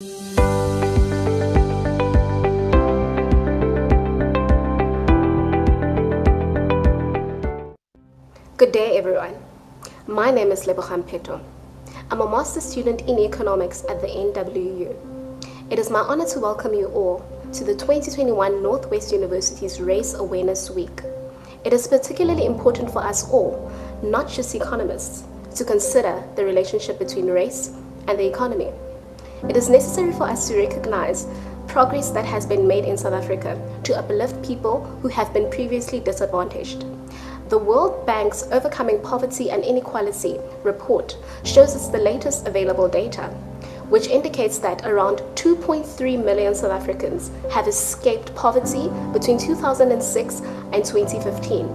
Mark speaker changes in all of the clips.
Speaker 1: Good day, everyone. My name is Lebogang. I'm a master's student in economics at the NWU. It is my honor to welcome you all to the 2021 Northwest University's Race Awareness Week. It is particularly important for us all, not just economists, to consider the relationship between race and the economy. It is necessary for us to recognize progress that has been made in South Africa to uplift people who have been previously disadvantaged. The World Bank's Overcoming Poverty and Inequality report shows us the latest available data, which indicates that around 2.3 million South Africans have escaped poverty between 2006 and 2015.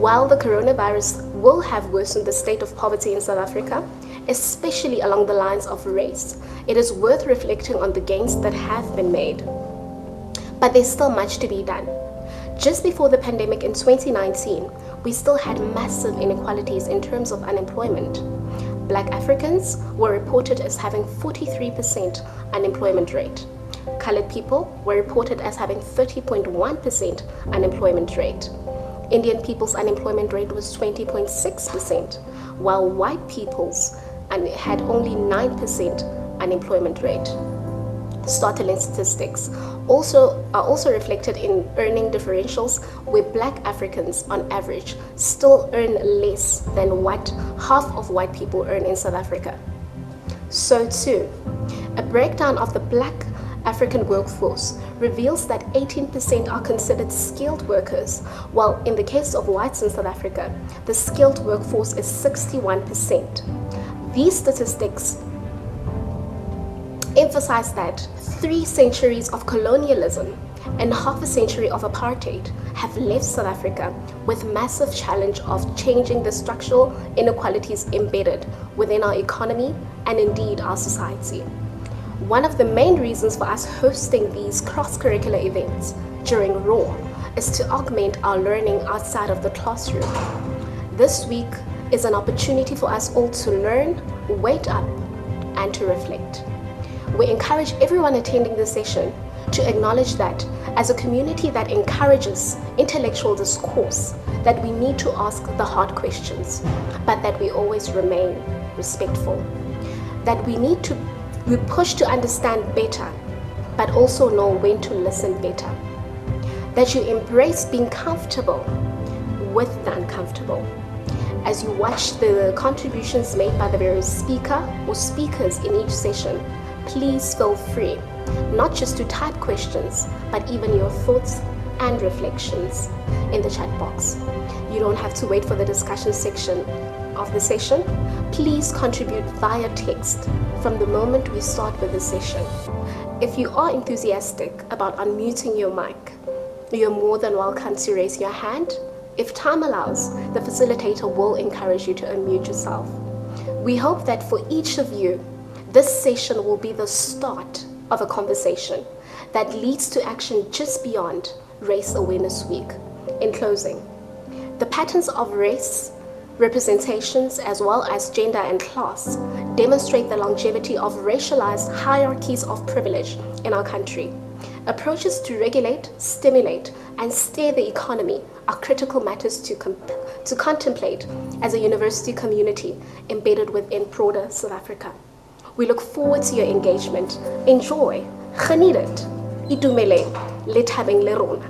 Speaker 1: While the coronavirus will have worsened the state of poverty in South Africa, especially along the lines of race, it is worth reflecting on the gains that have been made. But there's still much to be done. Just before the pandemic in 2019, we still had massive inequalities in terms of unemployment. Black Africans were reported as having 43% unemployment rate. Colored people were reported as having 30.1% unemployment rate. Indian people's unemployment rate was 20.6%, while white people's had only 9% unemployment rate. Startling statistics are also reflected in earning differentials, where Black Africans on average still earn less than what half of white people earn in South Africa. So too, a breakdown of the Black African workforce reveals that 18% are considered skilled workers, while in the case of whites in South Africa, the skilled workforce is 61%. These statistics emphasize that 3 centuries of colonialism and half a century of apartheid have left South Africa with massive challenge of changing the structural inequalities embedded within our economy and indeed our society. One of the main reasons for us hosting these cross-curricular events during RAW is to augment our learning outside of the classroom. This week is an opportunity for us all to learn, wake up, and to reflect. We encourage everyone attending this session to acknowledge that as a community that encourages intellectual discourse, that we need to ask the hard questions, but that we always remain respectful. That we push to understand better, but also know when to listen better. That you embrace being comfortable with the uncomfortable. As you watch the contributions made by the various speaker or speakers in each session, please feel free, not just to type questions, but even your thoughts and reflections in the chat box. You don't have to wait for the discussion section of the session. Please contribute via text from the moment we start with the session. If you are enthusiastic about unmuting your mic, you're more than welcome to raise your hand. If time allows, the facilitator will encourage you to unmute yourself. We hope that for each of you, this session will be the start of a conversation that leads to action just beyond Race Awareness Week. In closing, the patterns of race representations as well as gender and class demonstrate the longevity of racialized hierarchies of privilege in our country. Approaches to regulate, stimulate, and steer the economy are critical matters to contemplate as a university community embedded within broader South Africa. We look forward to your engagement. Enjoy. Geniet het. Itumele. Lethabeng le rona.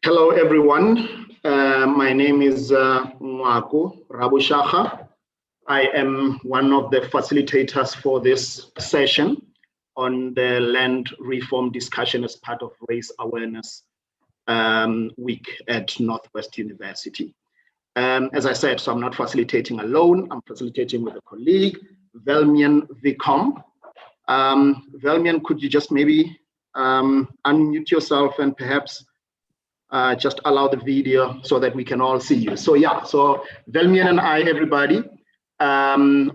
Speaker 2: Hello, everyone. My name is nwu-pukke. I am one of the facilitators for this session on the land reform discussion as part of Race Awareness Week at Northwest University. As I said, so I'm not facilitating alone. I'm facilitating with a colleague, Elmien. Elmien, could you just maybe unmute yourself and perhaps just allow the video so that we can all see you. So yeah, so Elmien and I, everybody,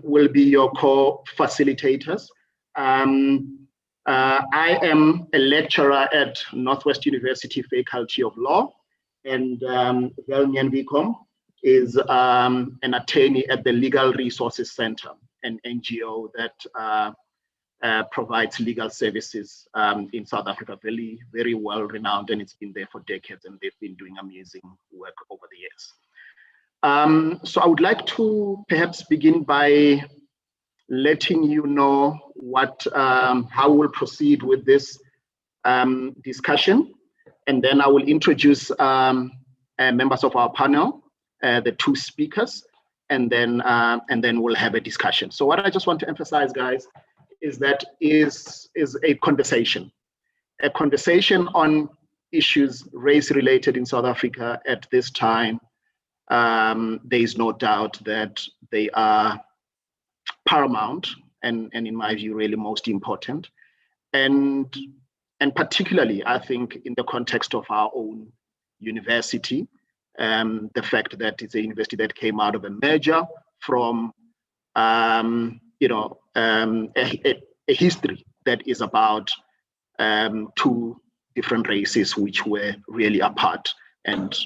Speaker 2: will be your co-facilitators. I am a lecturer at Northwest University Faculty of Law, and Elmien is an attorney at the Legal Resources Center, an NGO that provides legal services in South Africa, very, very well renowned, and it's been there for decades, and they've been doing amazing work over the years. So I would like to perhaps begin by letting you know how we'll proceed with this discussion, and then I will introduce members of our panel, the two speakers, and then we'll have a discussion. So what I just want to emphasize, guys, is that is a conversation on issues race-related in South Africa at this time. There is no doubt that they are paramount and in my view, really most important. And particularly, I think, in the context of our own university, the fact that it's a university that came out of a merger from a history that is about two different races which were really apart and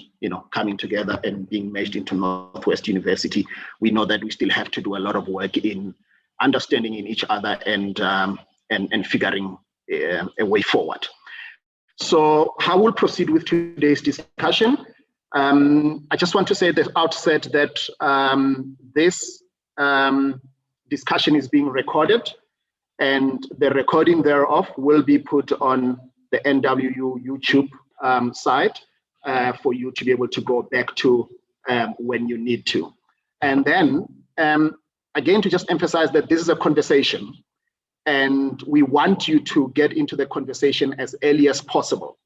Speaker 2: coming together and being merged into Northwest University. We know that we still have to do a lot of work in understanding in each other and figuring a way forward. So how we'll proceed with today's discussion. I just want to say at the outset that this discussion is being recorded, and the recording thereof will be put on the NWU YouTube site for you to be able to go back to when you need to. And then, again, to just emphasize that this is a conversation, and we want you to get into the conversation as early as possible.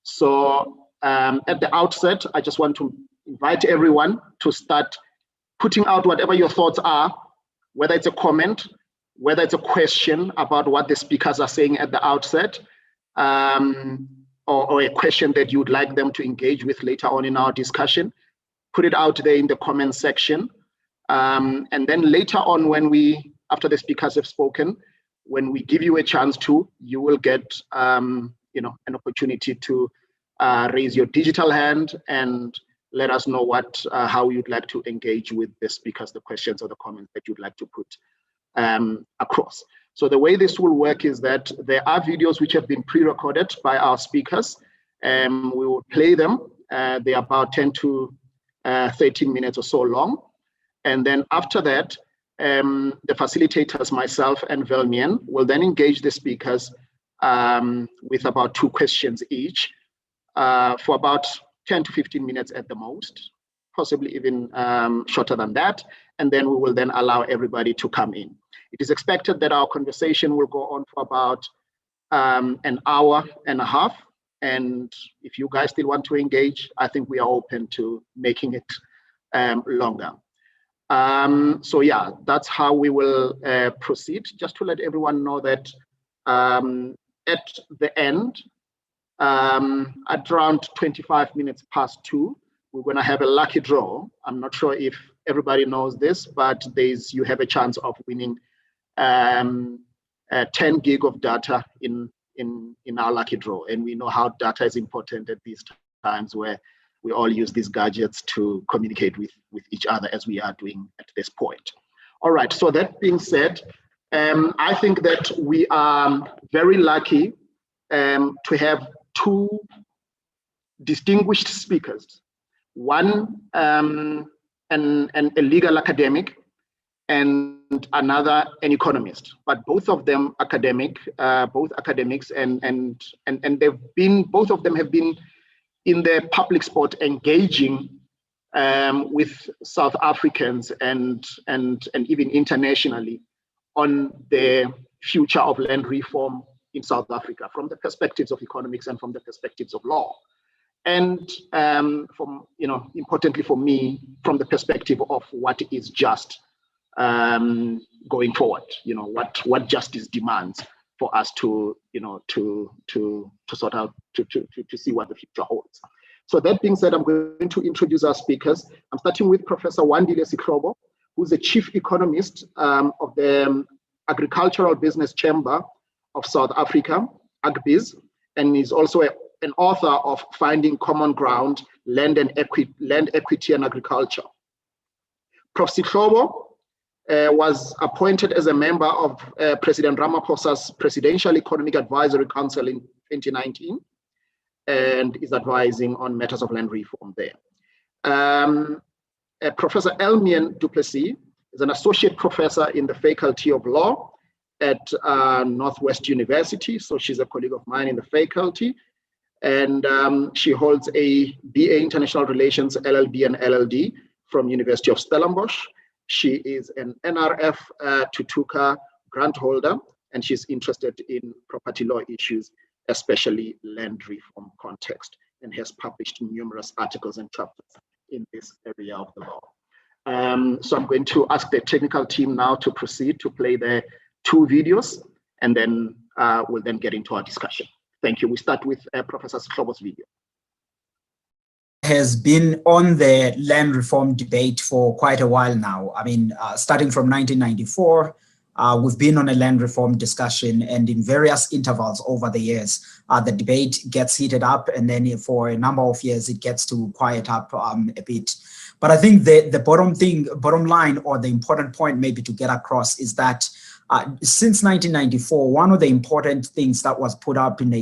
Speaker 2: So at the outset, I just want to invite everyone to start putting out whatever your thoughts are, whether it's a comment, whether it's a question about what the speakers are saying at the outset, or a question that you would like them to engage with later on in our discussion. Put it out there in the comment section. And then later on, after the speakers have spoken, when we give you a chance to, you will get an opportunity to raise your digital hand and let us know how you'd like to engage with the speakers, the questions or the comments that you'd like to put across. So the way this will work is that there are videos which have been pre-recorded by our speakers, and we will play them. They're about 10 to 13 minutes or so long. And then after that, the facilitators, myself and Elmien, will then engage the speakers with about 2 questions each for about 10 to 15 minutes at the most, possibly even shorter than that. And then we will then allow everybody to come in. It is expected that our conversation will go on for about an hour and a half. And if you guys still want to engage, I think we are open to making it longer. So yeah, that's how we will proceed. Just to let everyone know that at the end, at around 25 minutes past 2, we're going to have a lucky draw. I'm not sure if everybody knows this, but you have a chance of winning 10 gig of data in our lucky draw. And we know how data is important at these times where we all use these gadgets to communicate with each other as we are doing at this point. All right, so that being said, I think that we are very lucky to have 2 distinguished speakers, one a legal academic and another an economist, but both of them both academics, and both of them have been in the public spot engaging with South Africans and even internationally on the future of land reform in South Africa from the perspectives of economics and from the perspectives of law. And importantly for me, from the perspective of what is just going forward, what justice demands for us to sort out, to see what the future holds. So that being said, I'm going to introduce our speakers. I'm starting with Professor Wandile Sihlobo, who's the Chief Economist of the Agricultural Business Chamber of South Africa, AGBiz, and is also an author of Finding Common Ground, Land Equity and Agriculture. Prof. Sihlobo was appointed as a member of President Ramaphosa's Presidential Economic Advisory Council in 2019 and is advising on matters of land reform there. Professor Elmien du Plessis is an associate professor in the Faculty of Law at Northwest-University, so she's a colleague of mine in the faculty, and she holds a BA International Relations LLB and LLD from University of Stellenbosch. She is an NRF nwu-pukke grant holder, and she's interested in property law issues, especially land reform context, and has published numerous articles and chapters in this area of the law. So I'm going to ask the technical team now to proceed to play the 2 videos, and then we'll then get into our discussion. Thank you. We start with Professor Sihlobo's video.
Speaker 3: Has been on the land reform debate for quite a while now. I mean, starting from 1994, we've been on a land reform discussion, and in various intervals over the years, the debate gets heated up, and then for a number of years, it gets to quiet up a bit. But I think the bottom line, or the important point maybe to get across, is that since 1994, one of the important things that was put up in the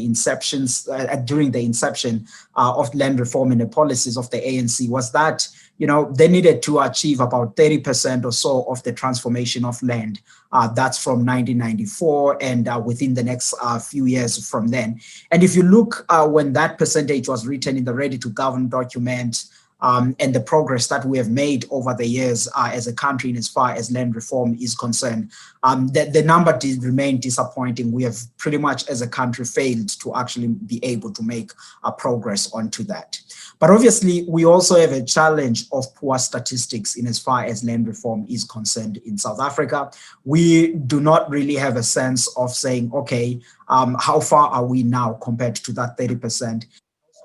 Speaker 3: during the inception of land reform and the policies of the ANC was that, you know, they needed to achieve about 30% or so of the transformation of land. That's from 1994 and within the next few years from then. And if you look when that percentage was written in the Ready to Govern document, and the progress that we have made over the years as a country in as far as land reform is concerned, the number did remain disappointing. We have pretty much as a country failed to actually be able to make progress onto that. But obviously, we also have a challenge of poor statistics in as far as land reform is concerned in South Africa. We do not really have a sense of saying, okay, how far are we now compared to that 30%?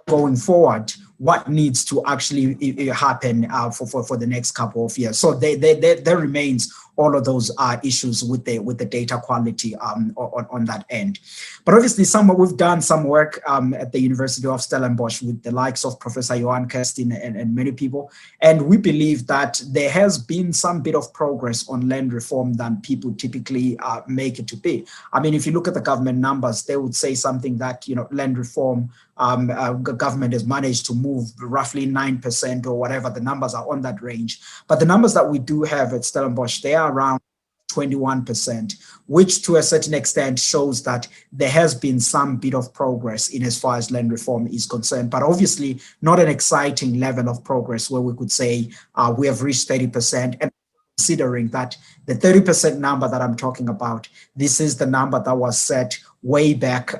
Speaker 3: Going forward, what needs to actually happen for the next couple of years. So there remains all of those issues with the data quality on that end. But obviously, we've done some work at the University of Stellenbosch with the likes of Professor Johan Kirsten and many people, and we believe that there has been some bit of progress on land reform than people typically make it to be. I mean, if you look at the government numbers, they would say something that, you know, land reform government has managed to move roughly 9% or whatever the numbers are on that range. But the numbers that we do have at Stellenbosch, they are around 21%, which to a certain extent shows that there has been some bit of progress in as far as land reform is concerned, but obviously not an exciting level of progress where we could say we have reached 30%. And considering that the 30% number that I'm talking about, this is the number that was set way back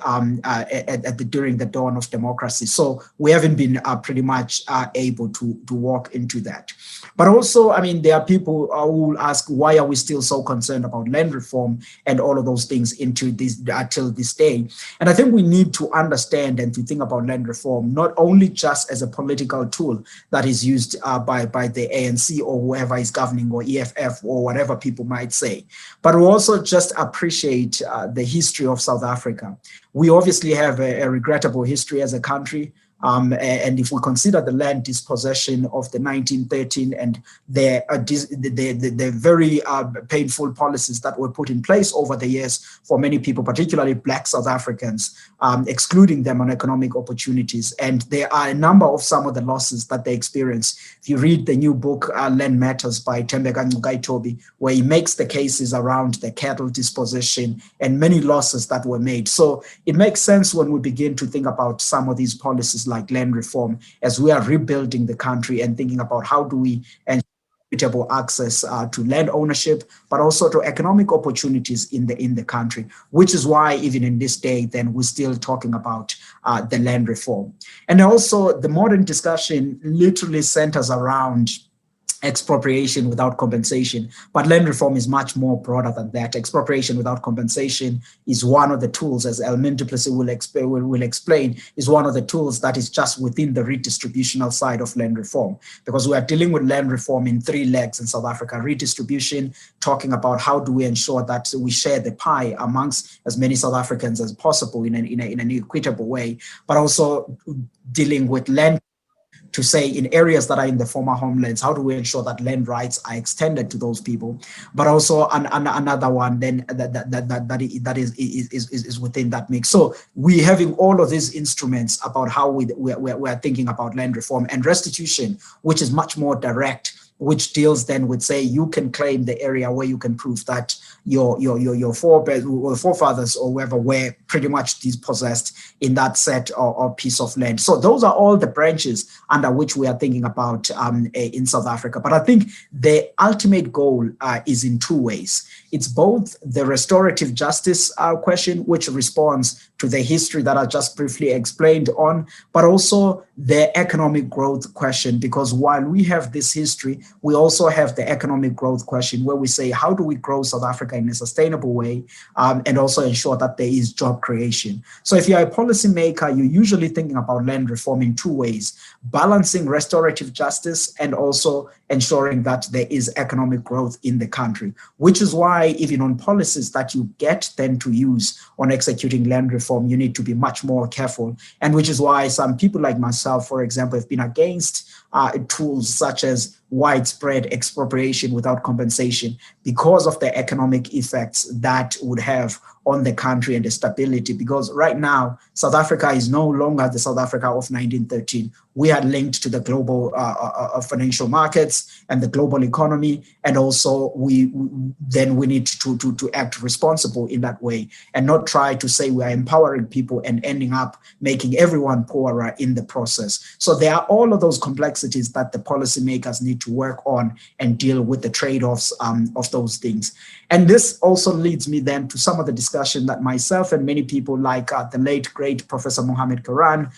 Speaker 3: during the dawn of democracy. So we haven't been pretty much able to walk into that. But also, I mean, there are people who will ask, why are we still so concerned about land reform and all of those things into this till this day? And I think we need to understand and to think about land reform not only just as a political tool that is used by the ANC or whoever is governing, or EFF or whatever people might say, but we also just appreciate the history of South Africa. We obviously have a regrettable history as a country. And if we consider the land dispossession of the 1913 and the very painful policies that were put in place over the years for many people, particularly Black South Africans, excluding them on economic opportunities. And there are a number of some of the losses that they experienced. If you read the new book, Land Matters by Thembeka Ngcukaitobi, where he makes the cases around the cattle dispossession and many losses that were made. So it makes sense when we begin to think about some of these policies like land reform, as we are rebuilding the country and thinking about how do we ensure equitable access to land ownership, but also to economic opportunities in the country, which is why even in this day, then we're still talking about the land reform. And also the modern discussion literally centers around expropriation without compensation, but land reform is much more broader than that. Expropriation without compensation is one of the tools, as Elmien du Plessis will explain, is one of the tools that is just within the redistributional side of land reform, because we are dealing with land reform in 3 legs in South Africa: redistribution, talking about how do we ensure that we share the pie amongst as many South Africans as possible in an equitable way, but also dealing with land to say in areas that are in the former homelands, how do we ensure that land rights are extended to those people? But also another one then that is within that mix. So we having all of these instruments about how we are thinking about land reform and restitution, which is much more direct, which deals then with, say, you can claim the area where you can prove that your forefathers or whoever were pretty much dispossessed in that set or piece of land. So those are all the branches under which we are thinking about in South Africa. But I think the ultimate goal is in two ways. It's both the restorative justice question, which responds to the history that I just briefly explained on, but also the economic growth question, because while we have this history, we also have the economic growth question where we say, how do we grow South Africa in a sustainable way and also ensure that there is job creation? So if you're a policymaker, you're usually thinking about land reform in two ways: balancing restorative justice and also ensuring that there is economic growth in the country, which is why even on policies that you get then to use on executing land reform, you need to be much more careful. And which is why some people like myself, for example, have been against tools such as widespread expropriation without compensation because of the economic effects that would have on the country and the stability. Because right now, South Africa is no longer the South Africa of 1913. We are linked to the global financial markets and the global economy, and also we need to act responsible in that way and not try to say we are empowering people and ending up making everyone poorer in the process. So there are all of those complexities that the policymakers need to work on and deal with the trade-offs of those things. And this also leads me then to some of the discussion that myself and many people like the late, great Professor Mohamed Karan,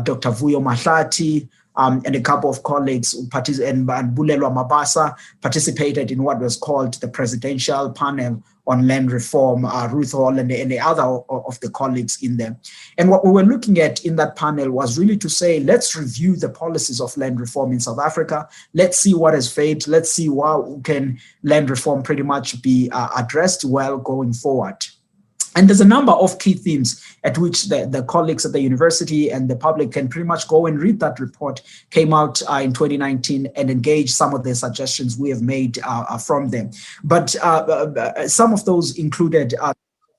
Speaker 3: Dr. Vuyo Mahlati, and a couple of colleagues and Bulelwa Mabasa participated in what was called the Presidential Panel on Land Reform, Ruth Hall and the other of the colleagues in there. And what we were looking at in that panel was really to say, let's review the policies of land reform in South Africa. Let's see what has failed. Let's see how can land reform pretty much be addressed well going forward. And there's a number of key themes at which the colleagues at the university and the public can pretty much go and read that report, came out in 2019, and engage some of the suggestions we have made from them. But some of those included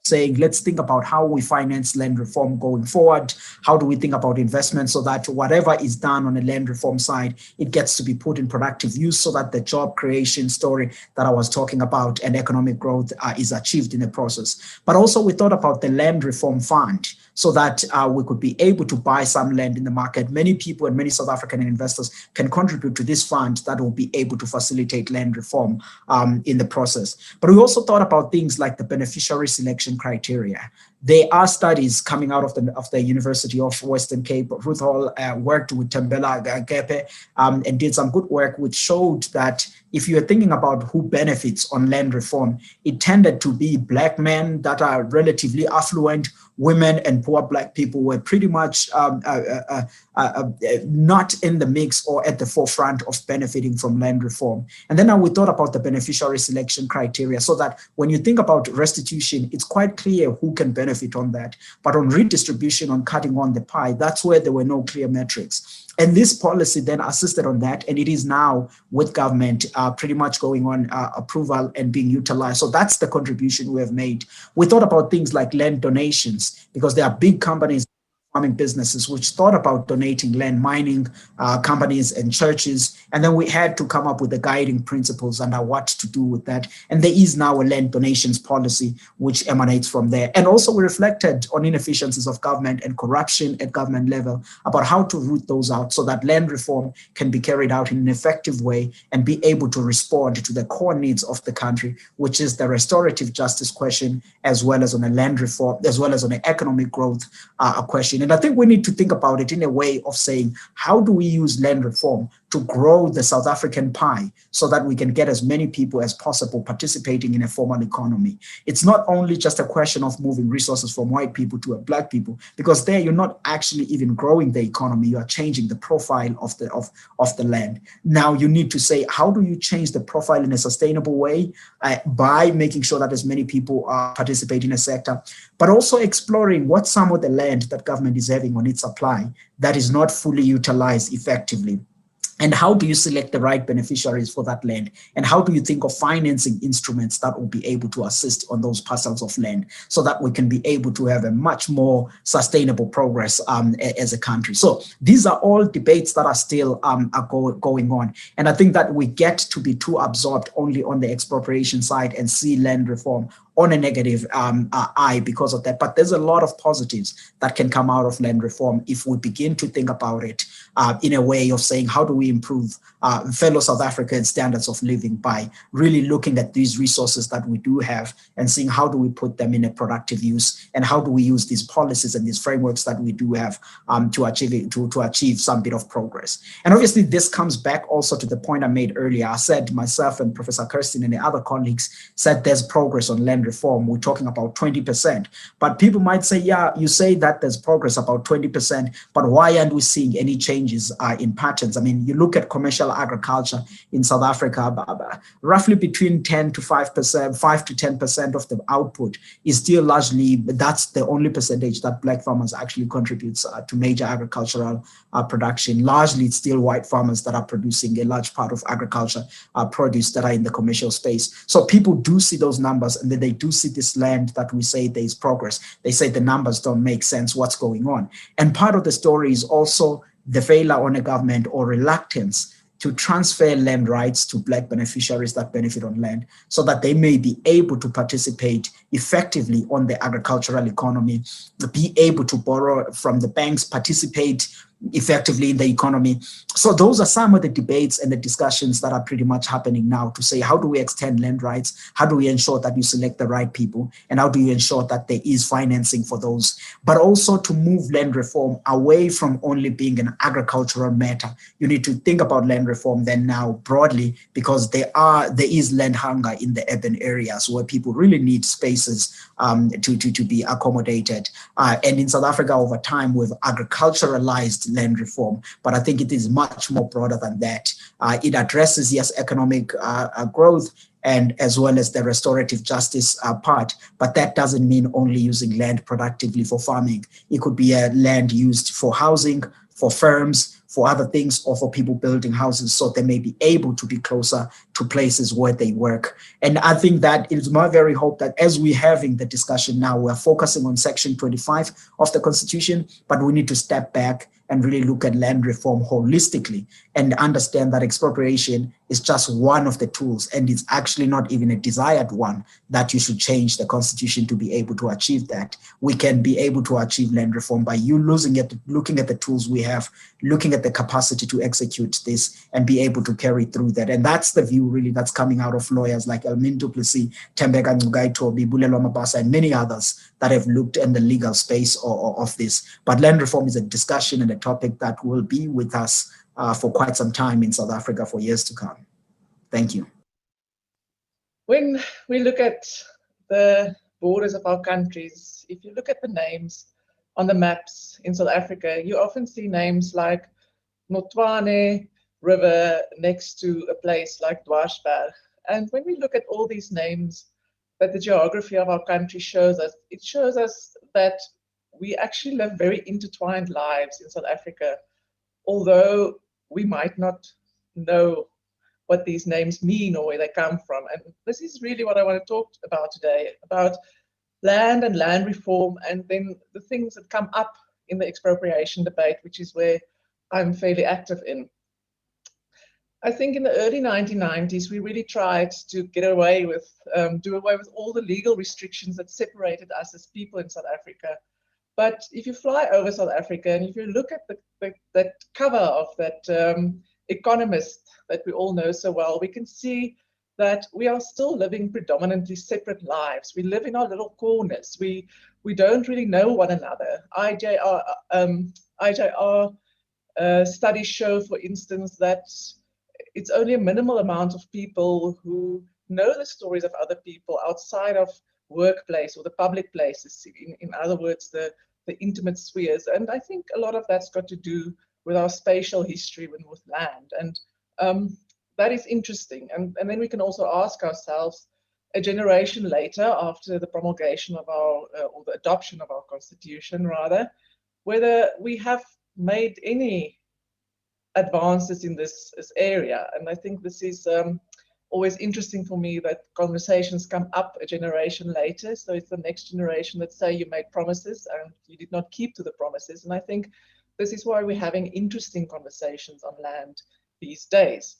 Speaker 3: saying, let's think about how we finance land reform going forward. How do we think about investment so that whatever is done on the land reform side, it gets to be put in productive use so that the job creation story that I was talking about and economic growth is achieved in the process. But also we thought about the land reform fund so that we could be able to buy some land in the market. Many people and many South African investors can contribute to this fund that will be able to facilitate land reform in the process. But we also thought about things like the beneficiary selection criteria. There are studies coming out of the University of Western Cape. Ruth Hall worked with Tembela Gepe and did some good work, which showed that if you're thinking about who benefits on land reform, it tended to be Black men that are relatively affluent. Women and poor Black people were pretty much not in the mix or at the forefront of benefiting from land reform. And then we thought about the beneficiary selection criteria so that when you think about restitution, it's quite clear who can benefit on that. But on redistribution, on cutting on the pie, that's where there were no clear metrics. And this policy then assisted on that, and it is now with government pretty much going on approval and being utilized. So that's the contribution we have made. We thought about things like land donations, because there are big companies, farming businesses, which thought about donating land, mining companies and churches. And then we had to come up with the guiding principles under what to do with that. And there is now a land donations policy which emanates from there. And also we reflected on inefficiencies of government and corruption at government level about how to root those out so that land reform can be carried out in an effective way and be able to respond to the core needs of the country, which is the restorative justice question, as well as on a land reform, as well as on an economic growth question. And I think we need to think about it in a way of saying, how do we use land reform to grow the South African pie so that we can get as many people as possible participating in a formal economy. It's not only just a question of moving resources from white people to black people, because there you're not actually even growing the economy, you are changing the profile of the land. Now you need to say, how do you change the profile in a sustainable way by making sure that as many people participate in a sector, but also exploring what some of the land that government is having on its supply that is not fully utilized effectively. And how do you select the right beneficiaries for that land? And how do you think of financing instruments that will be able to assist on those parcels of land so that we can be able to have a much more sustainable progress as a country? So these are all debates that are still going on. And I think that we get to be too absorbed only on the expropriation side and see land reform on a negative eye because of that. But there's a lot of positives that can come out of land reform if we begin to think about it in a way of saying, how do we improve fellow South African standards of living by really looking at these resources that we do have and seeing how do we put them in a productive use, and how do we use these policies and these frameworks that we do have to achieve some bit of progress. And obviously this comes back also to the point I made earlier. I said myself and Professor Kirsten and the other colleagues said there's progress on land reform. We're talking about 20%, but people might say, yeah, you say that there's progress about 20%, but why aren't we seeing any changes in patterns? I mean, you look at commercial agriculture in South Africa, roughly between 10 to 5%, 5 to 10% of the output is still largely, that's the only percentage that black farmers actually contributes to major agricultural production. Largely, it's still white farmers that are producing a large part of agriculture produce that are in the commercial space. So people do see those numbers, and then they do see this land that we say there's progress. They say the numbers don't make sense, what's going on? And part of the story is also the failure on a government or reluctance to transfer land rights to black beneficiaries that benefit on land so that they may be able to participate effectively on the agricultural economy, be able to borrow from the banks, participate effectively in the economy. So those are some of the debates and the discussions that are pretty much happening now to say, how do we extend land rights? How do we ensure that you select the right people? And how do you ensure that there is financing for those? But also to move land reform away from only being an agricultural matter. You need to think about land reform then now broadly, because there is land hunger in the urban areas where people really need spaces to be accommodated. And in South Africa over time, we've agriculturalized land reform, but I think it is much more broader than that. It addresses, yes, economic growth and as well as the restorative justice part, but that doesn't mean only using land productively for farming. It could be a land used for housing, for firms, for other things, or for people building houses so they may be able to be closer to places where they work. And I think that it's my very hope that as we're having the discussion now, we're focusing on Section 25 of the Constitution, but we need to step back and really look at land reform holistically and understand that expropriation is just one of the tools, and it's actually not even a desired one that you should change the Constitution to be able to achieve that. We can be able to achieve land reform by you looking at the tools we have, looking at the capacity to execute this and be able to carry through that. And that's the view really that's coming out of lawyers like Elmien, Plessis, Tembeka Ngugaitobi, Bulelwa Mabasa, and many others that have looked in the legal space of this. But land reform is a discussion and a topic that will be with us for quite some time in South Africa for years to come. Thank you.
Speaker 4: When we look at the borders of our countries, if you look at the names on the maps in South Africa, you often see names like Notwane River next to a place like Dwarsberg. And when we look at all these names that the geography of our country shows us, it shows us that we actually live very intertwined lives in South Africa, although we might not know what these names mean or where they come from. And this is really what I want to talk about today, about land and land reform, and then the things that come up in the expropriation debate, which is where I'm fairly active in. I think in the early 1990s, we really tried to get away with, do away with all the legal restrictions that separated us as people in South Africa. But if you fly over South Africa and if you look at that cover of that Economist that we all know so well, we can see that we are still living predominantly separate lives. We live in our little corners. We don't really know one another. IJR Studies show, for instance, that it's only a minimal amount of people who know the stories of other people outside of workplace or the public places, in other words, the intimate spheres. And I think a lot of that's got to do with our spatial history with land. And that is interesting. And then we can also ask ourselves, a generation later, after the promulgation of our, or the adoption of our constitution rather, whether we have made any advances in this area. And I think this is always interesting for me, that conversations come up a generation later. So it's the next generation that say you made promises and you did not keep to the promises. And I think this is why we're having interesting conversations on land these days.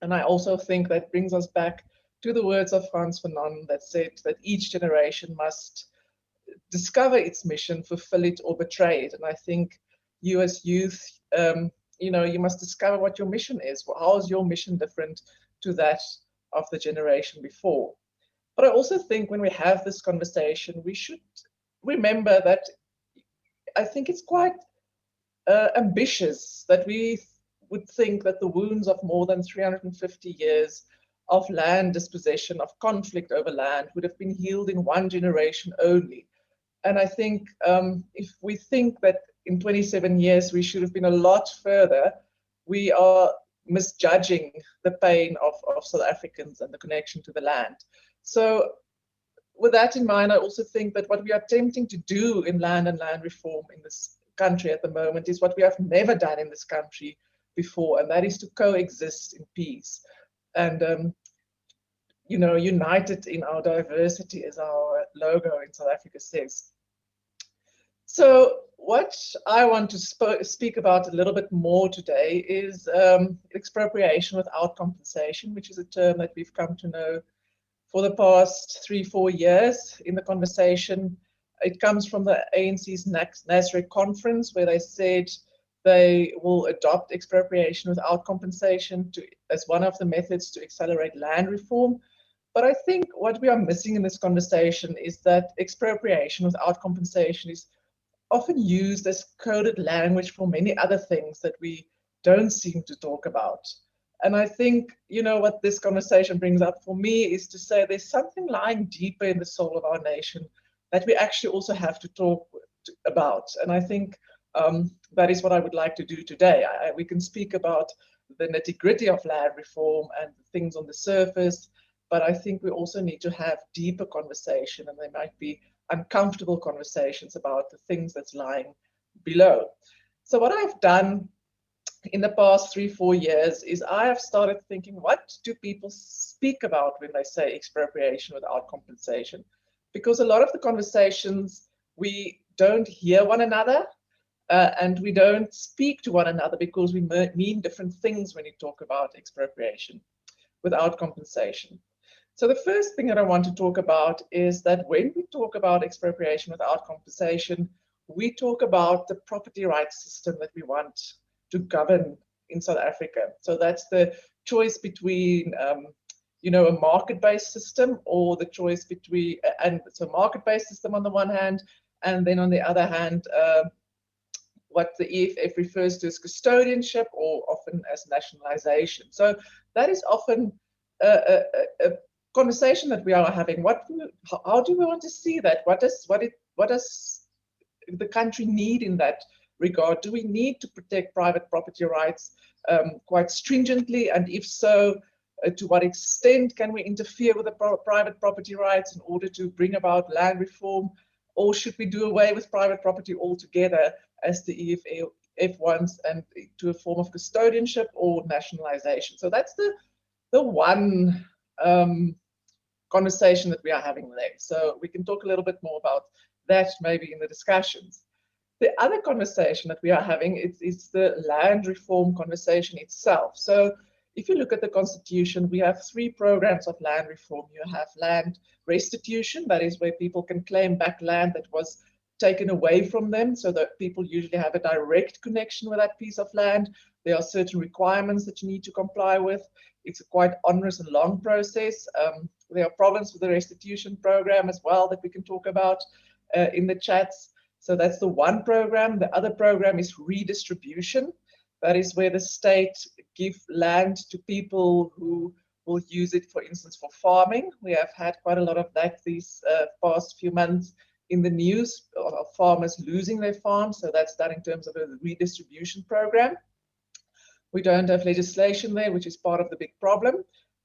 Speaker 4: And I also think that brings us back to the words of Frantz Fanon that said that each generation must discover its mission, fulfill it, or betray it. And I think you as youth, you know, you must discover what your mission is. How is your mission different to that of the generation before? But I also think when we have this conversation, we should remember that I think it's quite ambitious that we would think that the wounds of more than 350 years of land dispossession, of conflict over land, would have been healed in one generation only. And I think if we think that in 27 years we should have been a lot further, we are misjudging the pain of South Africans and the connection to the land. So with that in mind, I also think that what we are attempting to do in land and land reform in this country at the moment is what we have never done in this country before, and that is to coexist in peace. And you know, united in our diversity, as our logo in South Africa says. So what I want to speak about a little bit more today is expropriation without compensation, which is a term that we've come to know for the past 3-4 years in the conversation. It comes from the ANC's Nasrec conference, where they said they will adopt expropriation without compensation as one of the methods to accelerate land reform. But I think what we are missing in this conversation is that expropriation without compensation is often used as coded language for many other things that we don't seem to talk about. And I think, you know, what this conversation brings up for me is to say there's something lying deeper in the soul of our nation that we actually also have to talk about. And I think that is what I would like to do today. We can speak about the nitty-gritty of land reform and things on the surface, but I think we also need to have deeper conversation, and there might be uncomfortable conversations about the things that's lying below. So what I've done in the past 3-4 years is I have started thinking, what do people speak about when they say expropriation without compensation? Because a lot of the conversations, we don't hear one another, and we don't speak to one another because we mean different things when you talk about expropriation without compensation. So the first thing that I want to talk about is that when we talk about expropriation without compensation, we talk about the property rights system that we want to govern in South Africa. So that's the choice between, you know, a market-based system, or the choice between, and so market-based system on the one hand, and then on the other hand, what the EFF refers to as custodianship, or often as nationalization. So that is often a conversation that we are having. How do we want to see that? What does the country need in that regard? Do we need to protect private property rights quite stringently? And if so, to what extent can we interfere with the private property rights in order to bring about land reform? Or should we do away with private property altogether, as the EFF wants, and to a form of custodianship or nationalization? So that's the one conversation that we are having there. So we can talk a little bit more about that maybe in the discussions. The other conversation that we are having is the land reform conversation itself. So if you look at the Constitution, we have 3 programs of land reform. You have land restitution, that is where people can claim back land that was taken away from them, so that people usually have a direct connection with that piece of land. There are certain requirements that you need to comply with. It's a quite onerous and long process. There are problems with the restitution program as well that we can talk about in the chats. So that's the one program. The other program is redistribution. That is where the state give land to people who will use it, for instance, for farming. We have had quite a lot of that these past few months in the news of farmers losing their farms. So that's done in terms of a redistribution program. We don't have legislation there, which is part of the big problem.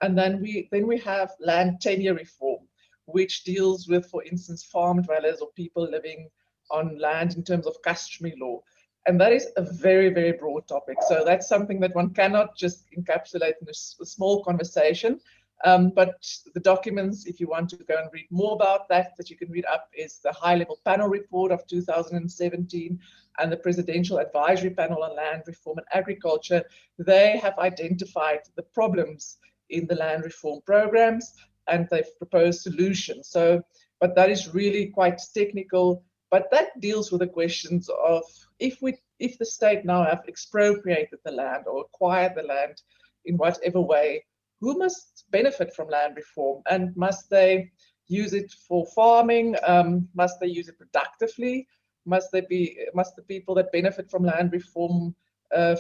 Speaker 4: And then we have land tenure reform, which deals with, for instance, farm dwellers or people living on land in terms of customary law. And that is a very, very broad topic. So that's something that one cannot just encapsulate in a small conversation. But the documents, if you want to go and read more about that you can read up, is the high-level panel report of 2017 and the Presidential Advisory Panel on Land Reform and Agriculture. They have identified the problems in the land reform programs and they've proposed solutions. So, but that is really quite technical. But that deals with the questions of if the state now have expropriated the land or acquired the land in whatever way, who must benefit from land reform? And must they use it for farming? Must they use it productively? Must the people that benefit from land reform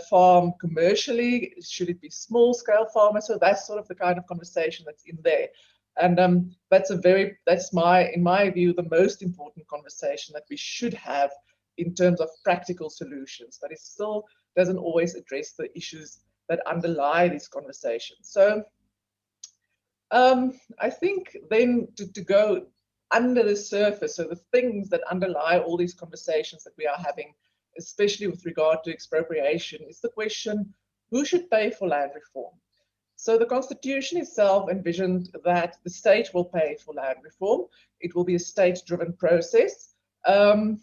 Speaker 4: farm commercially? Should it be small scale farmers? So that's sort of the kind of conversation that's in there. And that's in my view, the most important conversation that we should have in terms of practical solutions, but it still doesn't always address the issues that underlie these conversations. So I think then to go under the surface, so the things that underlie all these conversations that we are having, especially with regard to expropriation, is the question, who should pay for land reform? So the Constitution itself envisioned that the state will pay for land reform. It will be a state-driven process. And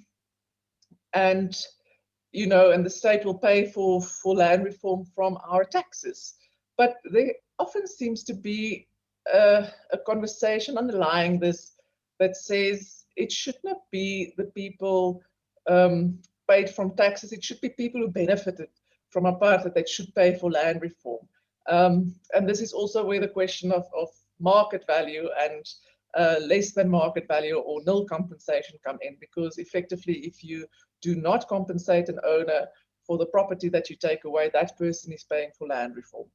Speaker 4: the state will pay for land reform from our taxes. But there often seems to be a conversation underlying this that says it should not be the people paid from taxes. It should be people who benefited from apartheid that should pay for land reform. And this is also where the question of market value and less than market value or nil compensation come in, because effectively, if you do not compensate an owner for the property that you take away, that person is paying for land reform.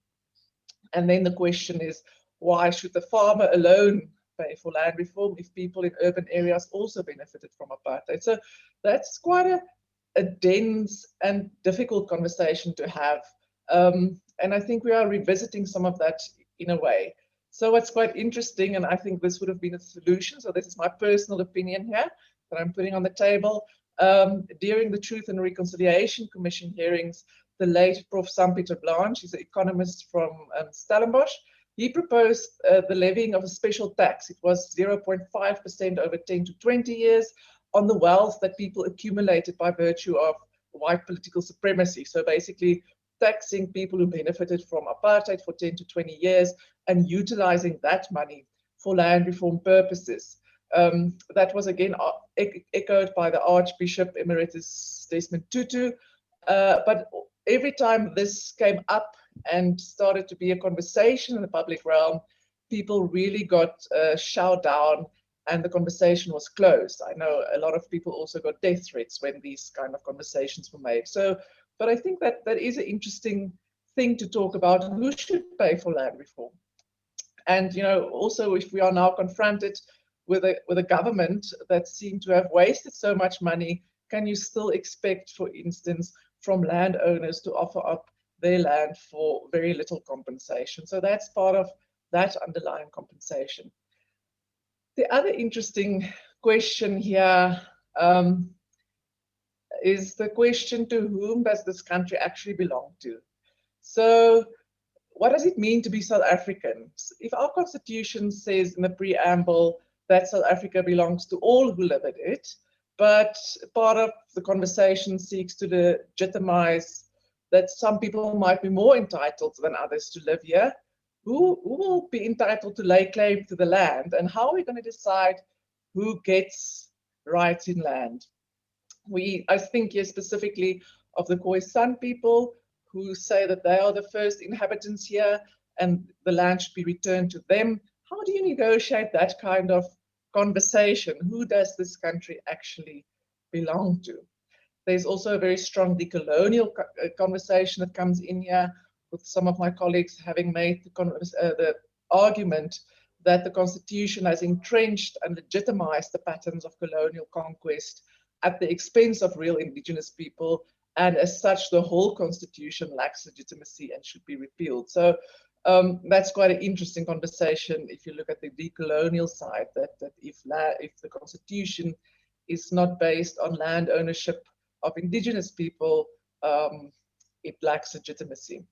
Speaker 4: And then the question is, why should the farmer alone pay for land reform if people in urban areas also benefited from apartheid? So that's quite a dense and difficult conversation to have. And I think we are revisiting some of that in a way. So what's quite interesting, and I think this would have been a solution, so this is my personal opinion here that I'm putting on the table. During the Truth and Reconciliation Commission hearings, the late Prof. Blanche, he's an economist from Stellenbosch, he proposed the levying of a special tax. It was 0.5% over 10 to 20 years on the wealth that people accumulated by virtue of white political supremacy. So basically, taxing people who benefited from apartheid for 10 to 20 years and utilizing that money for land reform purposes. That was again echoed by the Archbishop Emeritus Desmond Tutu. But every time this came up and started to be a conversation in the public realm, people really got shut down and the conversation was closed. I know a lot of people also got death threats when these kind of conversations were made. But I think that is an interesting thing to talk about. Who should pay for land reform? And also, if we are now confronted with a government that seemed to have wasted so much money, can you still expect, for instance, from landowners to offer up their land for very little compensation? So that's part of that underlying compensation. The other interesting question here is the question, to whom does this country actually belong to? So what does it mean to be South African? If our constitution says in the preamble that South Africa belongs to all who live in it, but part of the conversation seeks to legitimize that some people might be more entitled than others to live here, who will be entitled to lay claim to the land, and how are we going to decide who gets rights in land? I think here specifically of the Khoisan people who say that they are the first inhabitants here and the land should be returned to them. How do you negotiate that kind of conversation? Who does this country actually belong to? There's also a very strong decolonial conversation that comes in here, with some of my colleagues having made the argument that the Constitution has entrenched and legitimized the patterns of colonial conquest at the expense of real indigenous people, and as such, the whole Constitution lacks legitimacy and should be repealed. So that's quite an interesting conversation if you look at the decolonial side, that if the Constitution is not based on land ownership of indigenous people, it lacks legitimacy.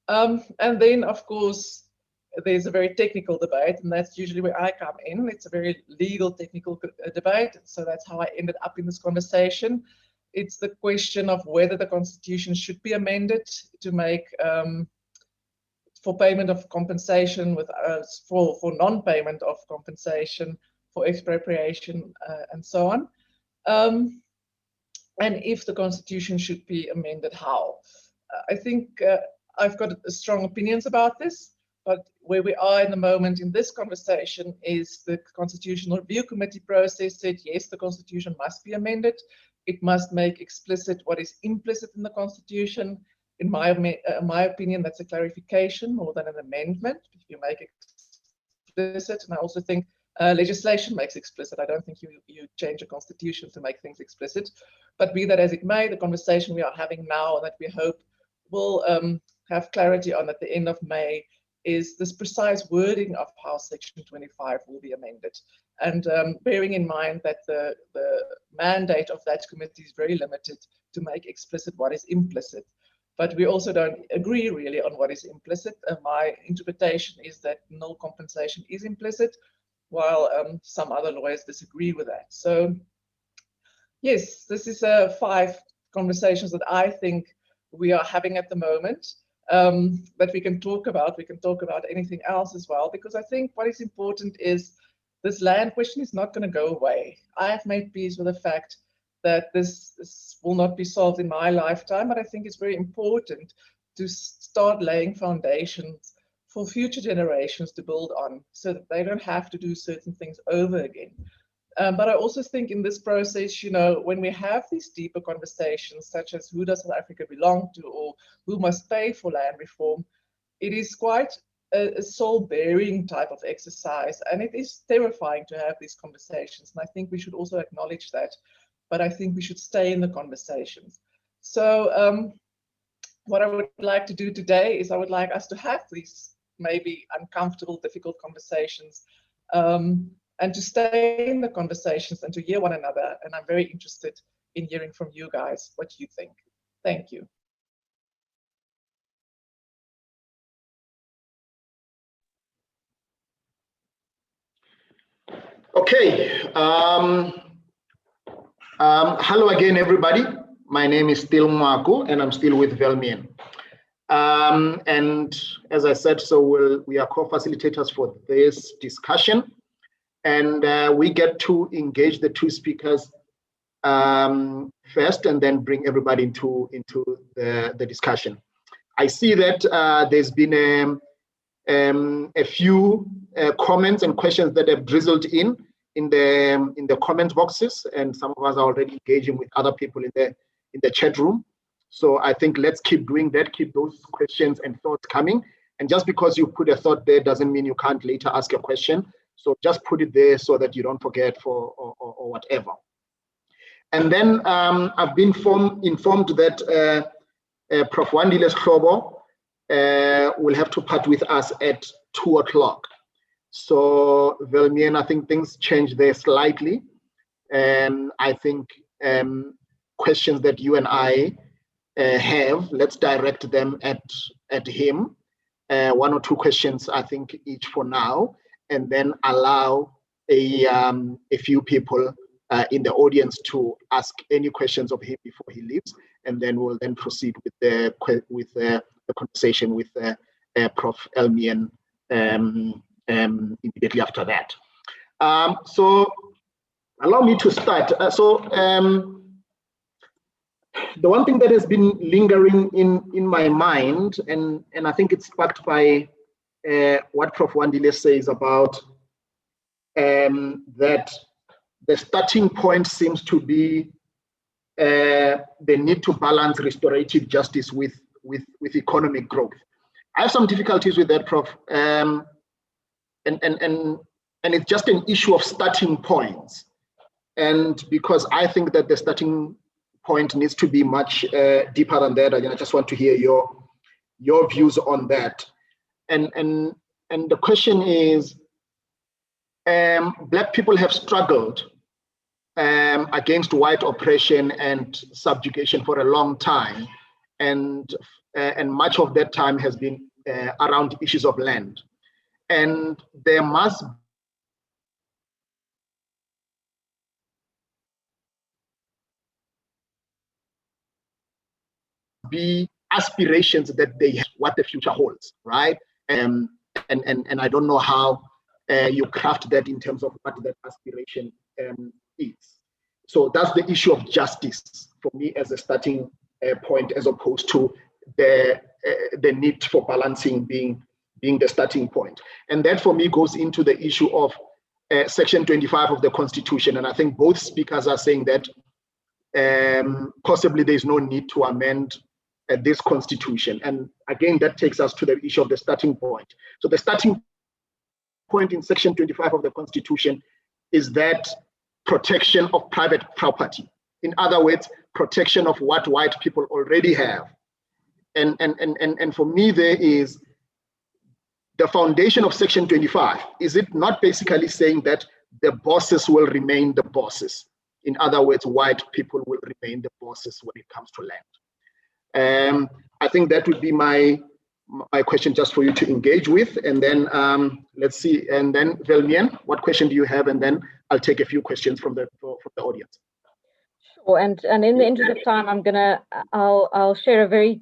Speaker 4: And then, of course, there's a very technical debate, and that's usually where I come in. It's a very legal, technical debate, so that's how I ended up in this conversation. It's the question of whether the Constitution should be amended to make for payment of compensation with for non-payment of compensation for expropriation and so on. And if the Constitution should be amended, how? I think I've got strong opinions about this, but where we are in the moment in this conversation is the Constitutional Review Committee process said, yes, the Constitution must be amended. It must make explicit what is implicit in the Constitution. In my opinion, that's a clarification more than an amendment. If you make it explicit, and I also think legislation makes explicit. I don't think you change a constitution to make things explicit. But be that as it may, the conversation we are having now that we hope will have clarity on at the end of May is this precise wording of how Section 25 will be amended. And bearing in mind that the mandate of that committee is very limited to make explicit what is implicit. But we also don't agree really on what is implicit. My interpretation is that no compensation is implicit, while some other lawyers disagree with that. So yes, this is 5 conversations that I think we are having at the moment that we can talk about. We can talk about anything else as well, because I think what is important is this land question is not going to go away. I have made peace with the fact that this will not be solved in my lifetime, but I think it's very important to start laying foundations for future generations to build on, so that they don't have to do certain things over again. But I also think in this process, you know, when we have these deeper conversations, such as who does South Africa belong to, or who must pay for land reform, it is quite a soul-bearing type of exercise, and it is terrifying to have these conversations. And I think we should also acknowledge that, but I think we should stay in the conversations. So what I would like to do today is I would like us to have these maybe uncomfortable, difficult conversations, and to stay in the conversations and to hear one another. And I'm very interested in hearing from you guys what you think. Thank you.
Speaker 2: Okay. Hello again, everybody. My name is still nwu-pukke, and I'm still with Elmien. And as I said, so we are co-facilitators for this discussion, and we get to engage the 2 speakers first, and then bring everybody into the discussion. I see that there's been a few comments and questions that have drizzled in the comment boxes, and some of us are already engaging with other people in the chat room. So I think let's keep doing that, keep those questions and thoughts coming. And just because you put a thought there doesn't mean you can't later ask a question. So just put it there so that you don't forget or whatever. And then I've been informed that Prof. Wandile Sihlobo will have to part with us at 2 o'clock. So Elmien, I think things changed there slightly. And I think questions that you and I have, let's direct them at him. 1 or 2 questions, I think, each for now, and then allow a few people in the audience to ask any questions of him before he leaves, and then we'll then proceed with the conversation with Prof. Elmien immediately after that. So allow me to start. The one thing that has been lingering in my mind, and I think it's sparked by what Prof. Wandile says about that the starting point seems to be the need to balance restorative justice with economic growth. I have some difficulties with that, Prof. And it's just an issue of starting points. And because I think that the starting point needs to be much deeper than that, I just want to hear your views on that. And the question is, Black people have struggled against white oppression and subjugation for a long time, and much of that time has been around issues of land. And there must be aspirations that they have, what the future holds, right? And I don't know how you craft that in terms of what that aspiration is. So that's the issue of justice for me as a starting point, as opposed to the need for balancing being the starting point. And that for me goes into the issue of Section 25 of the Constitution. And I think both speakers are saying that possibly there's no need to amend this Constitution. And again, that takes us to the issue of the starting point. So the starting point in Section 25 of the Constitution is that protection of private property. In other words, protection of what white people already have. And for me, there is the foundation of Section 25. Is it not basically saying that the bosses will remain the bosses? In other words, white people will remain the bosses when it comes to land. I think that would be my question just for you to engage with. And then let's see. And then Elmien, what question do you have? And then I'll take a few questions from the audience.
Speaker 5: Sure. And in the interest of time, I'll share a very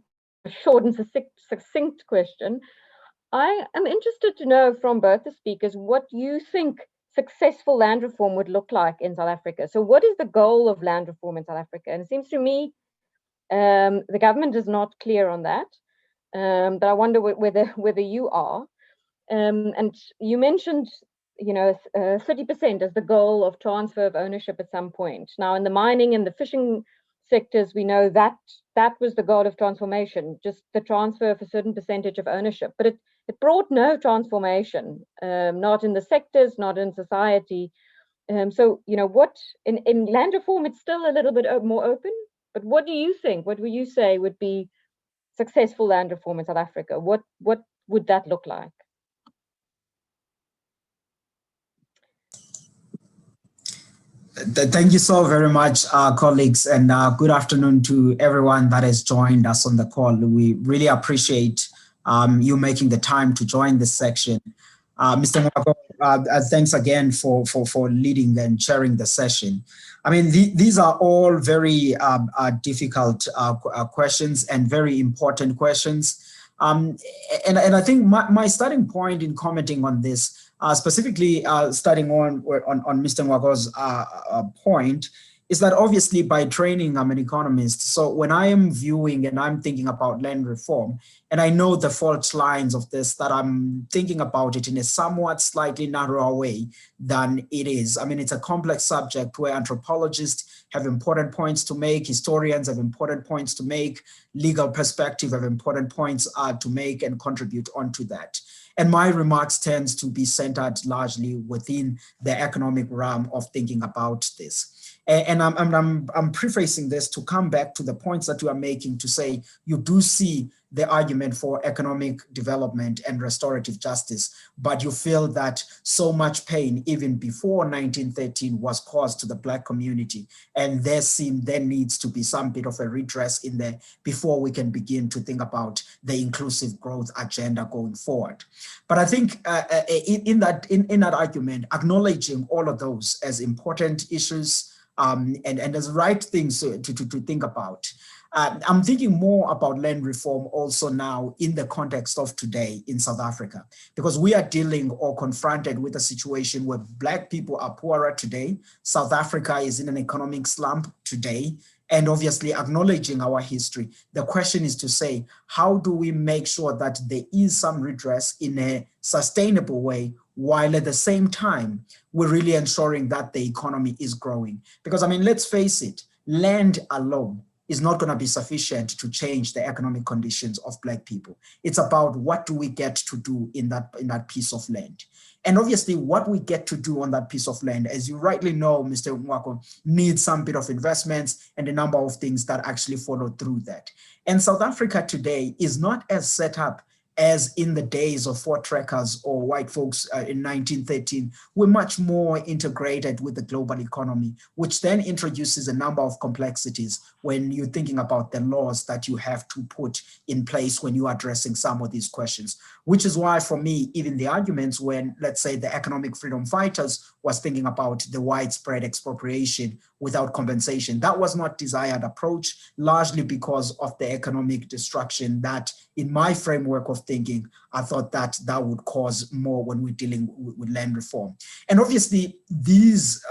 Speaker 5: short and succinct question. I am interested to know from both the speakers what you think successful land reform would look like in South Africa. So what is the goal of land reform in South Africa? And it seems to me the government is not clear on that, but I wonder whether you are. And you mentioned, 30% as the goal of transfer of ownership at some point. Now, in the mining and the fishing sectors, we know that was the goal of transformation, just the transfer of a certain percentage of ownership. But it brought no transformation, not in the sectors, not in society. So, what in land reform, it's still a little bit more open. But what do you think? What would you say would be successful land reform in South Africa? What would that look like?
Speaker 3: Thank you so very much, colleagues, and good afternoon to everyone that has joined us on the call. We really appreciate you making the time to join this section. Mr. Mwako, thanks again for leading and chairing the session. I mean, these are all very difficult questions and very important questions. And I think my starting point in commenting on this, specifically starting on Mr. Mwako's point, is that obviously by training, I'm an economist. So when I am viewing and I'm thinking about land reform, and I know the fault lines of this, that I'm thinking about it in a somewhat slightly narrower way than it is. I mean, it's a complex subject where anthropologists have important points to make, historians have important points to make, legal perspective have important points to make and contribute onto that. And my remarks tends to be centered largely within the economic realm of thinking about this. And I'm prefacing this to come back to the points that you are making, to say you do see the argument for economic development and restorative justice, but you feel that so much pain even before 1913 was caused to the Black community, and there needs to be some bit of a redress in there before we can begin to think about the inclusive growth agenda going forward. But I think in that argument, acknowledging all of those as important issues and as right things to think about. I'm thinking more about land reform also now in the context of today in South Africa, because we are dealing or confronted with a situation where Black people are poorer today. South Africa is in an economic slump today. And obviously acknowledging our history, the question is to say, how do we make sure that there is some redress in a sustainable way, while at the same time, we're really ensuring that the economy is growing? Because I mean, let's face it, land alone is not going to be sufficient to change the economic conditions of Black people. It's about what do we get to do in that piece of land. And obviously what we get to do on that piece of land, as you rightly know, Mr. Mwako, needs some bit of investments and a number of things that actually follow through that. And South Africa today is not as set up as in the days of Fort Trekkers or white folks in 1913. We're much more integrated with the global economy, which then introduces a number of complexities when you're thinking about the laws that you have to put in place when you're addressing some of these questions, which is why for me, even the arguments when, let's say, the economic freedom fighters was thinking about the widespread expropriation without compensation, that was not desired approach, largely because of the economic destruction that in my framework of thinking, I thought that that would cause more when we're dealing with land reform. And obviously these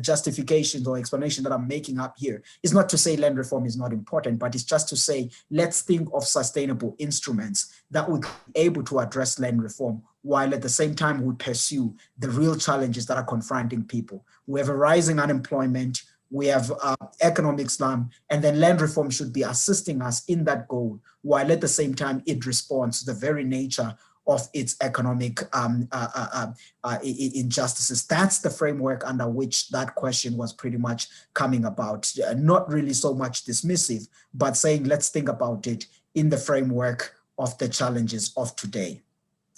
Speaker 3: justifications or explanation that I'm making up here is not to say land reform is not important, but it's just to say, let's think of sustainable instruments that would be able to address land reform while at the same time we pursue the real challenges that are confronting people. We have a rising unemployment, we have economic slum, and then land reform should be assisting us in that goal, while at the same time it responds to the very nature of its economic injustices. That's the framework under which that question was pretty much coming about. Not really so much dismissive, but saying let's think about it in the framework of the challenges of today.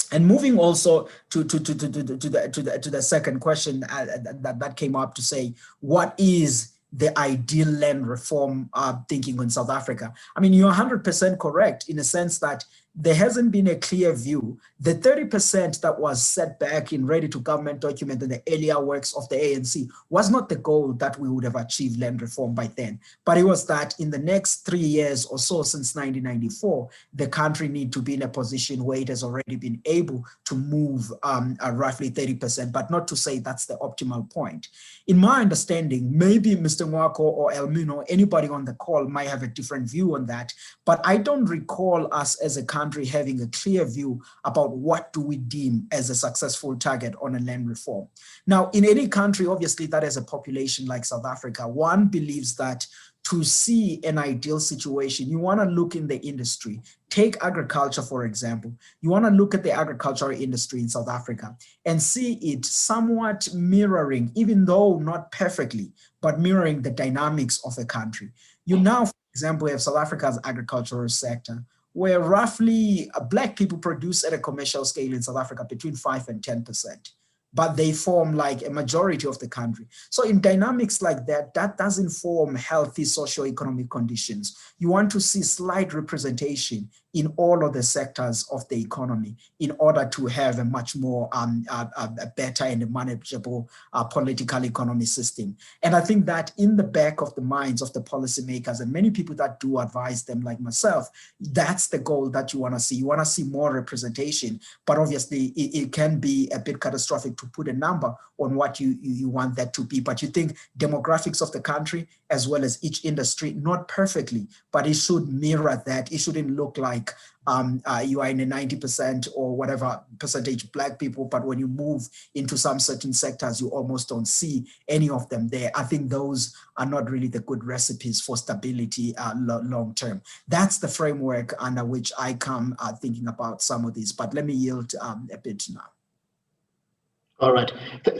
Speaker 3: And moving also to the second question that came up to say, what is the ideal land reform thinking in South Africa? I mean, you're 100% correct in a sense that there hasn't been a clear view. The 30% that was set back in Ready to Government document and the earlier works of the ANC was not the goal that we would have achieved land reform by then, but it was that in the next 3 years or so since 1994, the country need to be in a position where it has already been able to move roughly 30%, but not to say that's the optimal point. In my understanding, maybe Mr. Mwako or Elmien or anybody on the call might have a different view on that, but I don't recall us as a country having a clear view about what do we deem as a successful target on a land reform. Now, in any country, obviously, that has a population like South Africa, one believes that to see an ideal situation, you want to look in the industry. Take agriculture, for example. You want to look at the agricultural industry in South Africa and see it somewhat mirroring, even though not perfectly, but mirroring the dynamics of a country. You now, for example, have South Africa's agricultural sector, where roughly Black people produce at a commercial scale in South Africa between 5 and 10%, but they form like a majority of the country. So in dynamics like that, that doesn't form healthy socioeconomic conditions. You want to see slight representation in all of the sectors of the economy in order to have a much more a better and manageable political economy system. And I think that in the back of the minds of the policymakers and many people that do advise them like myself, that's the goal that you want to see. You want to see more representation, but obviously it can be a bit catastrophic to put a number on what you want that to be. But you think demographics of the country as well as each industry, not perfectly, but it should mirror that. It shouldn't look like you are in a 90% or whatever percentage Black people, but when you move into some certain sectors, you almost don't see any of them there. I think those are not really the good recipes for stability long term. That's the framework under which I come thinking about some of these, but let me yield a bit now.
Speaker 2: All right,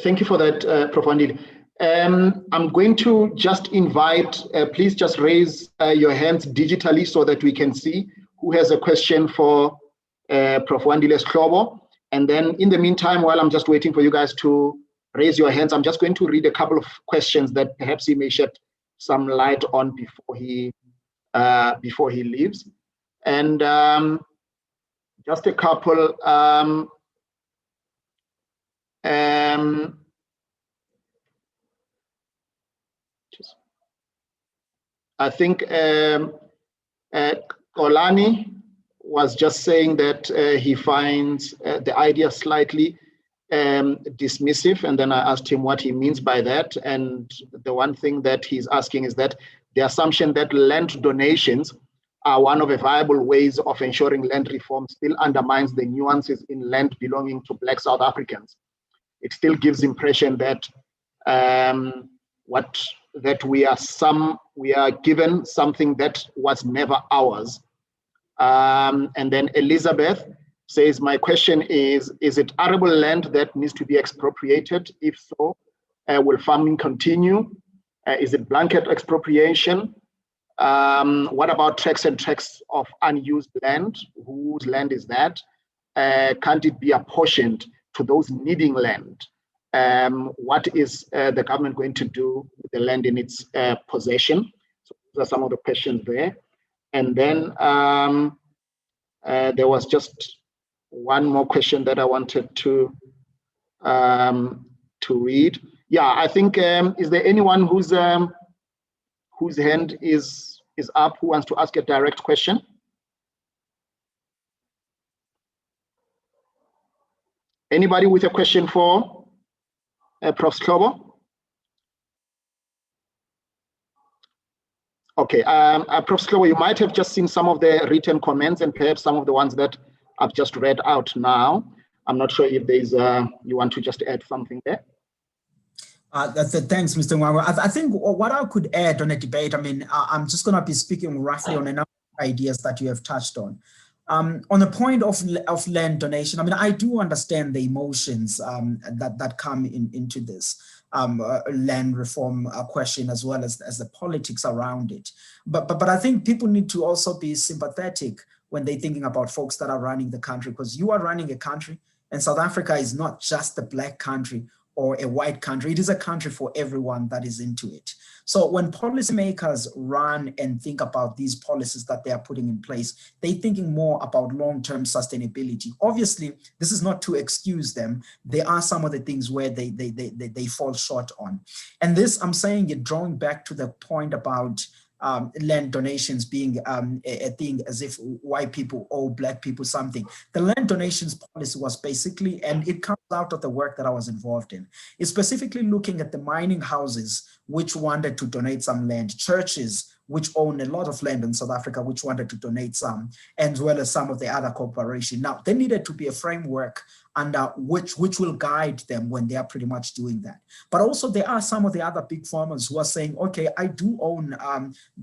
Speaker 2: thank you for that, Prof. Wandile. I'm going to just invite, please just raise your hands digitally so that we can see who has a question for Prof. Wandile Sihlobo. And then in the meantime, while I'm just waiting for you guys to raise your hands, I'm just going to read a couple of questions that perhaps he may shed some light on before he leaves. And just a couple. I think Olani was just saying that he finds the idea slightly dismissive, and then I asked him what he means by that. And the one thing that he's asking is that the assumption that land donations are one of the viable ways of ensuring land reform still undermines the nuances in land belonging to Black South Africans. It still gives impression that what that we are given something that was never ours. And then Elizabeth says, my question is it arable land that needs to be expropriated? If so, will farming continue? Is it blanket expropriation? What about tracts and tracts of unused land? Whose land is that? Can't it be apportioned to those needing land? What is the government going to do with the land in its possession? So those are some of the questions there. And then there was just one more question that I wanted to read. Yeah, I think, is there anyone whose hand is up who wants to ask a direct question? Anybody with a question for Prof. Sihlobo? Okay, Prof. Sihlobo, you might have just seen some of the written comments and perhaps some of the ones that I've just read out now. I'm not sure if there's you want to just add something there.
Speaker 3: Thanks, Mr. Nwawe. I think what I could add on a debate, I mean, I'm just going to be speaking roughly on a number of ideas that you have touched on. On the point of land donation, I mean, I do understand the emotions that come into this land reform question, as well as the politics around it. But I think people need to also be sympathetic when they're thinking about folks that are running the country, because you are running a country, and South Africa is not just a black country or a white country. It is a country for everyone that is into it. So when policymakers run and think about these policies that they are putting in place, they're thinking more about long-term sustainability. Obviously, this is not to excuse them. There are some of the things where they fall short on. And this, I'm saying it, drawing back to the point about land donations being a thing as if white people owe black people something. The land donations policy was basically, and it comes out of the work that I was involved in, is specifically looking at the mining houses which wanted to donate some land, churches which own a lot of land in South Africa which wanted to donate some, as well as some of the other corporations. Now, there needed to be a framework under which will guide them when they are pretty much doing that. But also there are some of the other big farmers who are saying, okay, I do own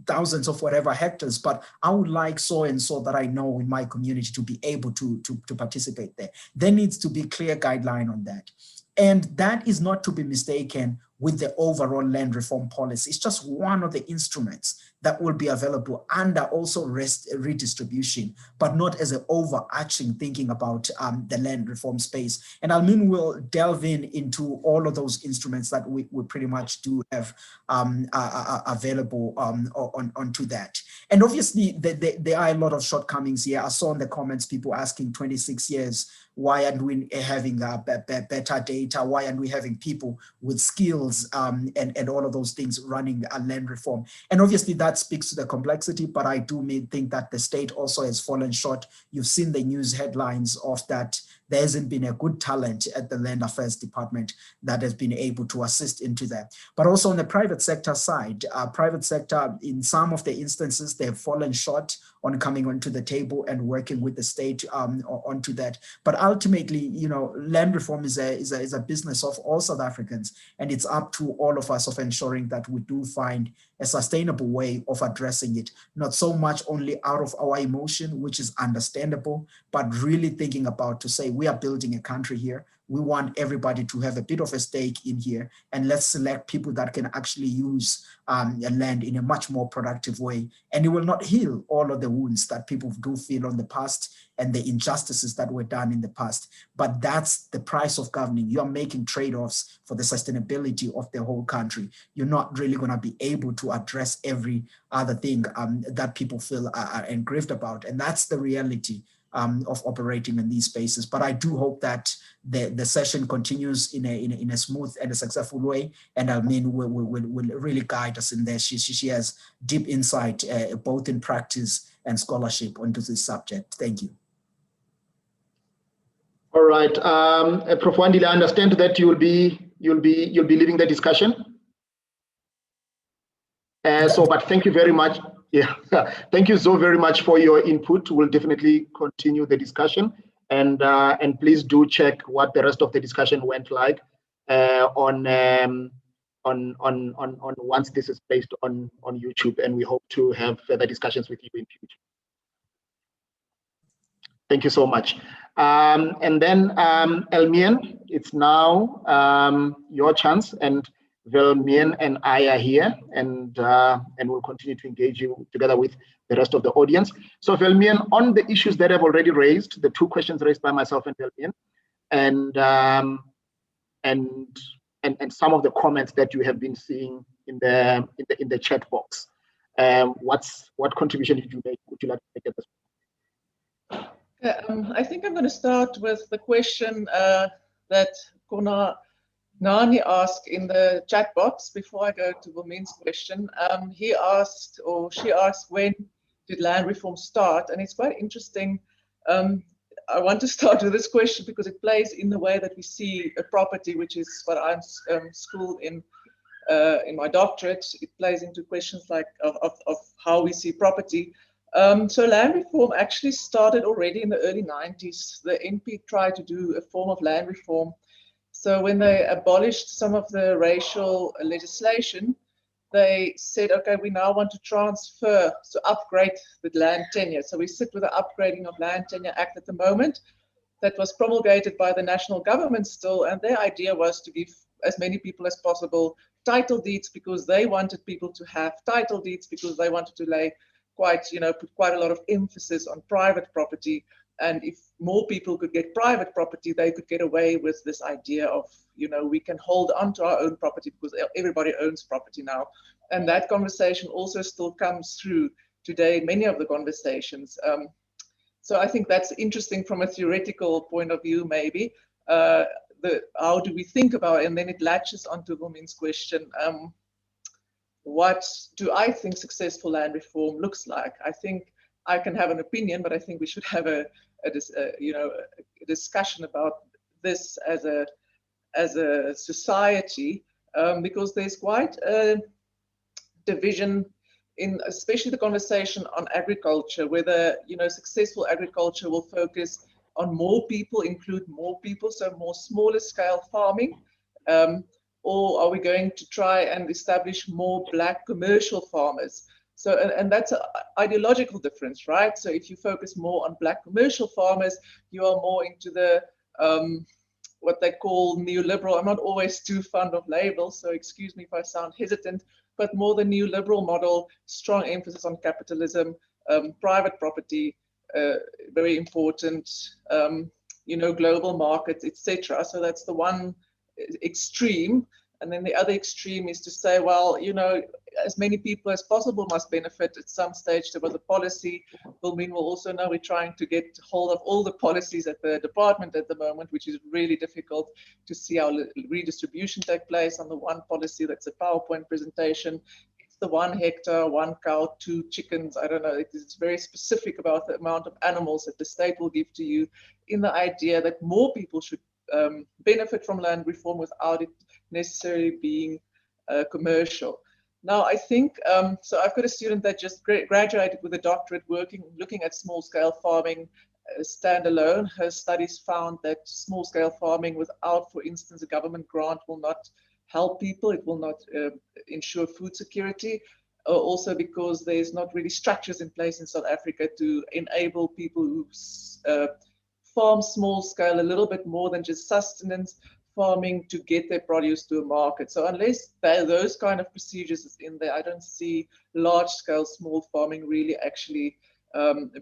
Speaker 3: thousands of whatever hectares, but I would like so and so that I know in my community to be able to participate there. There needs to be clear guideline on that. And that is not to be mistaken with the overall land reform policy. It's just one of the instruments that will be available under also redistribution, but not as an overarching thinking about the land reform space. And Elmien will delve into all of those instruments that we pretty much do have available onto that. And obviously there are a lot of shortcomings here. I saw in the comments people asking 26 years, why aren't we having better data? Why aren't we having people with skills and all of those things running a land reform? And obviously that speaks to the complexity, but I do think that the state also has fallen short. You've seen the news headlines of that. There hasn't been a good talent at the Land Affairs Department that has been able to assist into that. But also on the private sector side, private sector, in some of the instances, they've fallen short on coming onto the table and working with the state onto that. But ultimately, you know, land reform is a business of all South Africans, and it's up to all of us of ensuring that we do find a sustainable way of addressing it, not so much only out of our emotion, which is understandable, but really thinking about to say, we are building a country here. We want everybody to have a bit of a stake in here, and let's select people that can actually use land in a much more productive way. And it will not heal all of the wounds that people do feel on the past and the injustices that were done in the past. But that's the price of governing. You're making trade-offs for the sustainability of the whole country. You're not really going to be able to address every other thing that people feel are aggrieved about. And that's the reality of operating in these spaces. But I do hope that the session continues in a smooth and a successful way, and Elmien will really guide us in there. She has deep insight both in practice and scholarship onto this subject. Thank you.
Speaker 2: All right, Prof. Wandile, I understand that you'll be leading the discussion. But thank you very much. Yeah, thank you so very much for your input. We'll definitely continue the discussion, and please do check what the rest of the discussion went like on on once this is placed on YouTube, and we hope to have further discussions with you in future. Thank you so much. And then Elmien, it's now your chance, and Elmien and I are here, and we'll continue to engage you together with the rest of the audience. So Elmien, on the issues that I've already raised, the two questions raised by myself and Elmien, and some of the comments that you have been seeing in the chat box. What contribution did you make? Would you like to make at this point?
Speaker 4: I think I'm going to start with the question that Kona Nani asked in the chat box before I go to Wilmien's question. He asked, or she asked, when did land reform start? And it's quite interesting. I want to start with this question because it plays in the way that we see a property, which is what I'm schooled in my doctorate. It plays into questions like of how we see property. So land reform actually started already in the early 90s. The NP tried to do a form of land reform. So when they abolished some of the racial legislation, they said, okay, we now want to transfer, so upgrade the land tenure. So we sit with the Upgrading of Land Tenure Act at the moment that was promulgated by the national government still. And their idea was to give as many people as possible title deeds because they wanted people to have title deeds because they wanted to lay put quite a lot of emphasis on private property. And if more people could get private property, they could get away with this idea of, we can hold on to our own property because everybody owns property now. And that conversation also still comes through today, many of the conversations. So I think that's interesting from a theoretical point of view, maybe. How do we think about it? And then it latches onto Wilmien's question. What do I think successful land reform looks like? I think I can have an opinion, but I think we should have a discussion about this as a society, because there's quite a division in, especially the conversation on agriculture, whether successful agriculture will focus on more people, include more people, so more smaller scale farming. Or are we going to try and establish more Black commercial farmers? So, and that's an ideological difference, right? So if you focus more on Black commercial farmers, you are more into the, what they call neoliberal. I'm not always too fond of labels, so excuse me if I sound hesitant, but more the neoliberal model, strong emphasis on capitalism, private property, very important, global markets, etc. So that's the one extreme. And then the other extreme is to say, well, as many people as possible must benefit. At some stage there was a policy. Wilmien will also know we're trying to get hold of all the policies at the department at the moment, which is really difficult to see how redistribution take place on the one policy. That's a PowerPoint presentation. It's the 1 hectare, 1 cow, 2 chickens. I don't know. It's very specific about the amount of animals that the state will give to you, in the idea that more people should benefit from land reform without it necessarily being commercial. Now, I think, so I've got a student that just graduated with a doctorate looking at small-scale farming standalone. Her studies found that small-scale farming without, for instance, a government grant will not help people. It will not ensure food security. Also because there's not really structures in place in South Africa to enable people who farm small scale a little bit more than just sustenance farming to get their produce to a market. So unless those kind of procedures is in there, I don't see large scale small farming really actually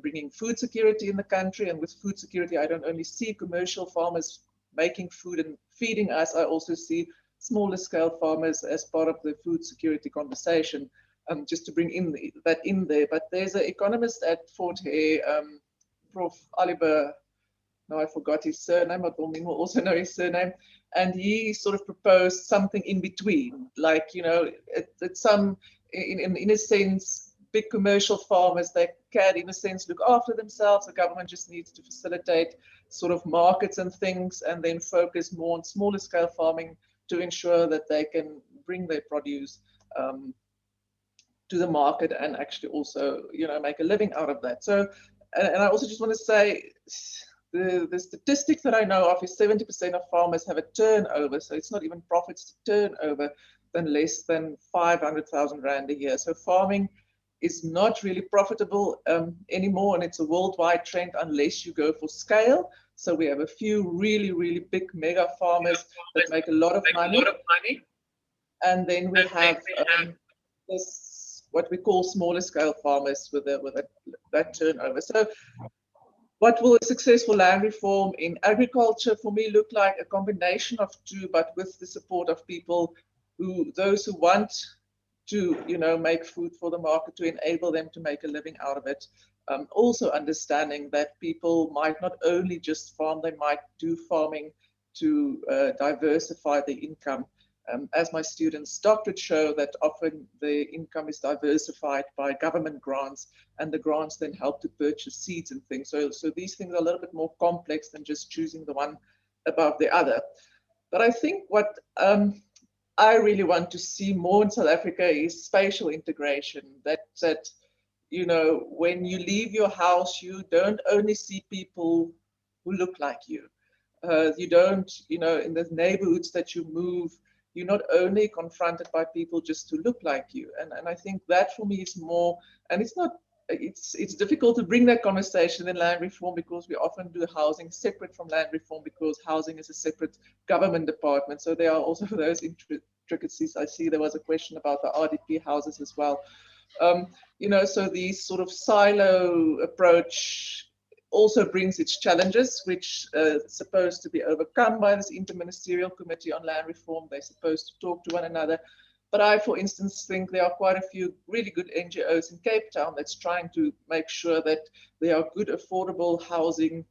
Speaker 4: bringing food security in the country. And with food security, I don't only see commercial farmers making food and feeding us, I also see smaller scale farmers as part of the food security conversation, just to bring that in there. But there's an economist at Fort Hare, Prof. Oliver, now I forgot his surname, but Wilmien will also know his surname. And he sort of proposed something in between, like, it's some, in a sense, big commercial farmers, they can, in a sense, look after themselves. The government just needs to facilitate sort of markets and things, and then focus more on smaller scale farming to ensure that they can bring their produce to the market and actually also, make a living out of that. So, and I also just want to say, the statistics that I know of is 70% of farmers have a turnover, so it's not even profits to turnover. than less than 500,000 Rand a year. So farming is not really profitable anymore, and it's a worldwide trend unless you go for scale. So we have a few really, really big mega farmers that make a lot of money. And then we have this, what we call smaller scale farmers with that turnover. So what will a successful land reform in agriculture for me look like? A combination of two, but with the support of people those who want to, make food for the market, to enable them to make a living out of it. Also understanding that people might not only just farm, they might do farming to diversify the income. As my students' doctorate show, that often the income is diversified by government grants, and the grants then help to purchase seeds and things. So these things are a little bit more complex than just choosing the one above the other. But I think what I really want to see more in South Africa is spatial integration. That when you leave your house, you don't only see people who look like you. You don't, in the neighborhoods that you move, you're not only confronted by people just who look like you. And I think that for me is more, and it's difficult to bring that conversation in land reform, because we often do housing separate from land reform, because housing is a separate government department. So there are also those intricacies. I see there was a question about the RDP houses as well. So these sort of silo approach also brings its challenges, which are supposed to be overcome by this interministerial committee on land reform. They're supposed to talk to one another. But I, for instance, think there are quite a few really good NGOs in Cape Town that's trying to make sure that there are good, affordable housing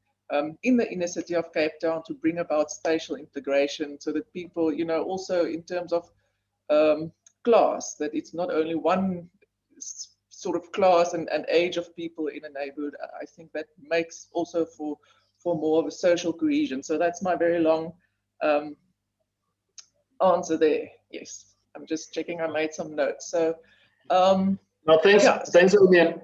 Speaker 4: in the inner city of Cape Town, to bring about spatial integration, so that people, also in terms of class, that it's not only one sort of class and age of people in a neighborhood. I think that makes also for more of a social cohesion. So that's my very long answer there. Yes. I'm just checking. I made some notes. So,
Speaker 2: no, thanks, thanks, Elmien.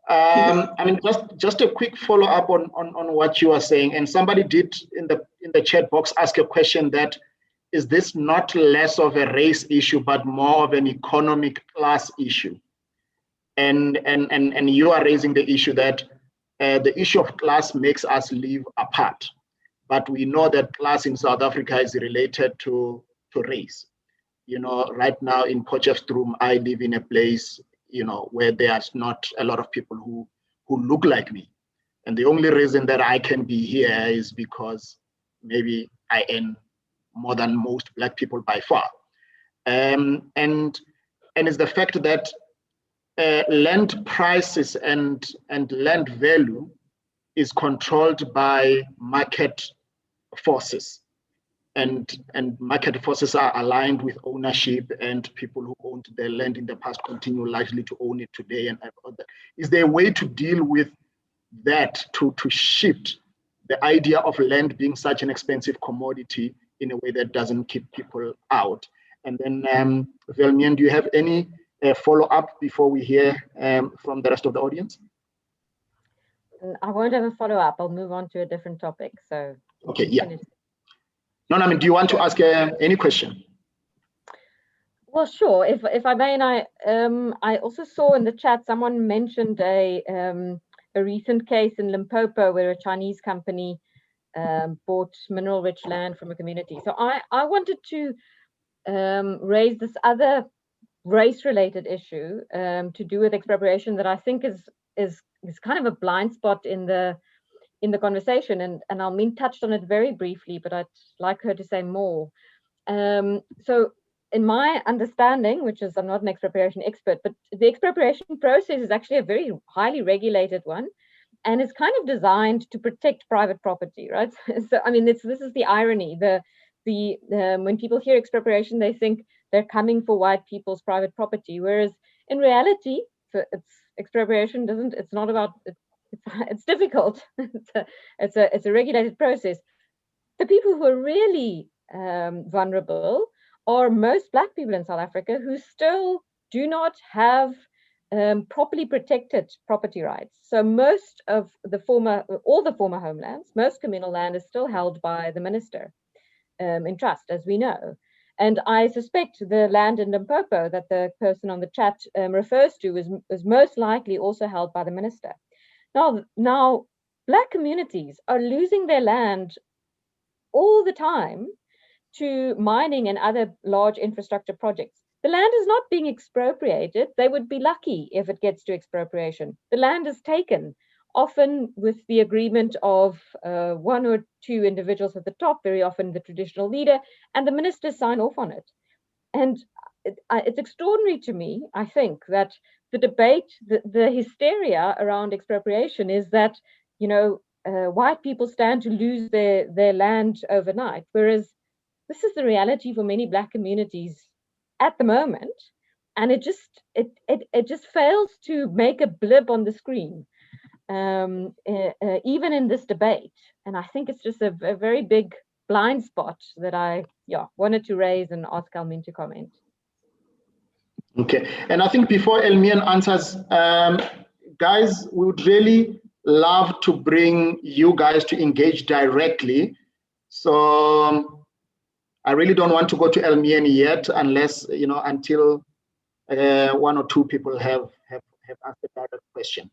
Speaker 2: I mean, just a quick follow up on what you are saying. And somebody did in the chat box ask a question that, is this not less of a race issue, but more of an economic class issue? And you are raising the issue that the issue of class makes us live apart, but we know that class in South Africa is related to race. Right now in Potchefstroom, I live in a place, where there's not a lot of people who look like me. And the only reason that I can be here is because maybe I earn more than most Black people by far. And it's the fact that land prices and land value is controlled by market forces. And market forces are aligned with ownership, and people who owned the land in the past continue largely to own it today. And is there a way to deal with that, to shift the idea of land being such an expensive commodity in a way that doesn't keep people out? And then, Elmien, do you have any follow-up before we hear from the rest of the audience?
Speaker 5: I won't have a follow-up. I'll move on to a different topic. So
Speaker 2: okay, yeah. No, I mean, do you want to ask any question?
Speaker 5: Well, sure. If I may, and I also saw in the chat someone mentioned a recent case in Limpopo where a Chinese company bought mineral-rich land from a community. So I wanted to raise this other race-related issue to do with expropriation that I think is kind of a blind spot in the conversation, and Elmien touched on it very briefly, but I'd like her to say more. So in my understanding, which is, I'm not an expropriation expert, but the expropriation process is actually a very highly regulated one, and it's kind of designed to protect private property, right? So I mean, this is the irony. When people hear expropriation, they think they're coming for white people's private property, whereas in reality, expropriation doesn't. It's not about. It's difficult. It's a regulated process. The people who are really vulnerable are most Black people in South Africa who still do not have properly protected property rights. So most of all the former homelands, most communal land is still held by the minister in trust, as we know. And I suspect the land in Limpopo that the person on the chat refers to is most likely also held by the minister. Now, Black communities are losing their land all the time to mining and other large infrastructure projects. The land is not being expropriated. They would be lucky if it gets to expropriation. The land is taken, often with the agreement of one or two individuals at the top, very often the traditional leader, and the ministers sign off on it. And it's extraordinary to me, I think, that the debate, the hysteria around expropriation is that, white people stand to lose their land overnight, whereas this is the reality for many Black communities at the moment, and it just fails to make a blip on the screen, even in this debate. And I think it's just a very big blind spot that I wanted to raise and ask Elmien to comment.
Speaker 2: Okay, and I think before Elmien answers, guys, we would really love to bring you guys to engage directly. So I really don't want to go to Elmien yet, unless until one or two people have asked a direct question.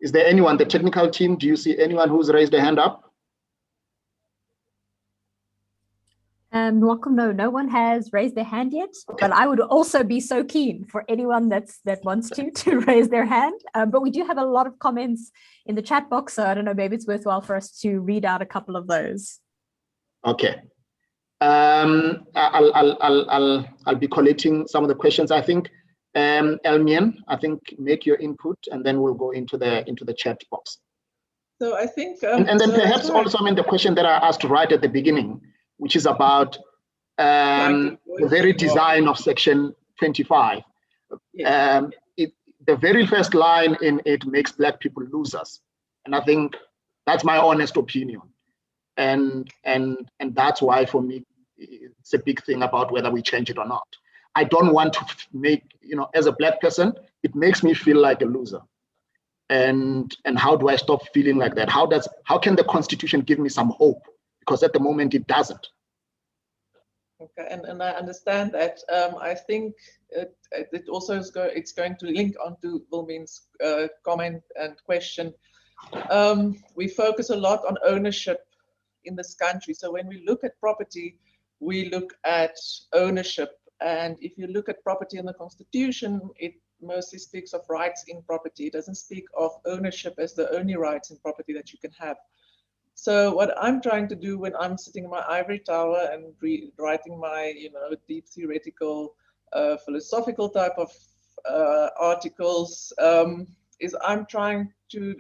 Speaker 2: Is there anyone, the technical team? Do you see anyone who's raised a hand up?
Speaker 6: Welcome. No one has raised their hand yet, okay. But I would also be so keen for anyone that wants to raise their hand. But we do have a lot of comments in the chat box, so I don't know, maybe it's worthwhile for us to read out a couple of those.
Speaker 2: Okay. I'll be collating some of the questions. I think Elmien, I think make your input, and then we'll go into the chat box.
Speaker 4: So I think,
Speaker 2: and then perhaps also the question that I asked right at the beginning, which is about the very design of Section 25. Yes. The very first line in it makes Black people losers, and I think that's my honest opinion, and that's why for me it's a big thing about whether we change it or not. I don't want to make, as a Black person, it makes me feel like a loser. And how do I stop feeling like that? How can the Constitution give me some hope? Because at the moment it doesn't.
Speaker 4: Okay, and I understand that. I think it also it's going to link onto Wilmien's comment and question. We focus a lot on ownership in this country. So when we look at property, we look at ownership. And if you look at property in the Constitution, it mostly speaks of rights in property. It doesn't speak of ownership as the only rights in property that you can have. So what I'm trying to do when I'm sitting in my ivory tower and writing my, deep theoretical, philosophical type of articles, is I'm trying to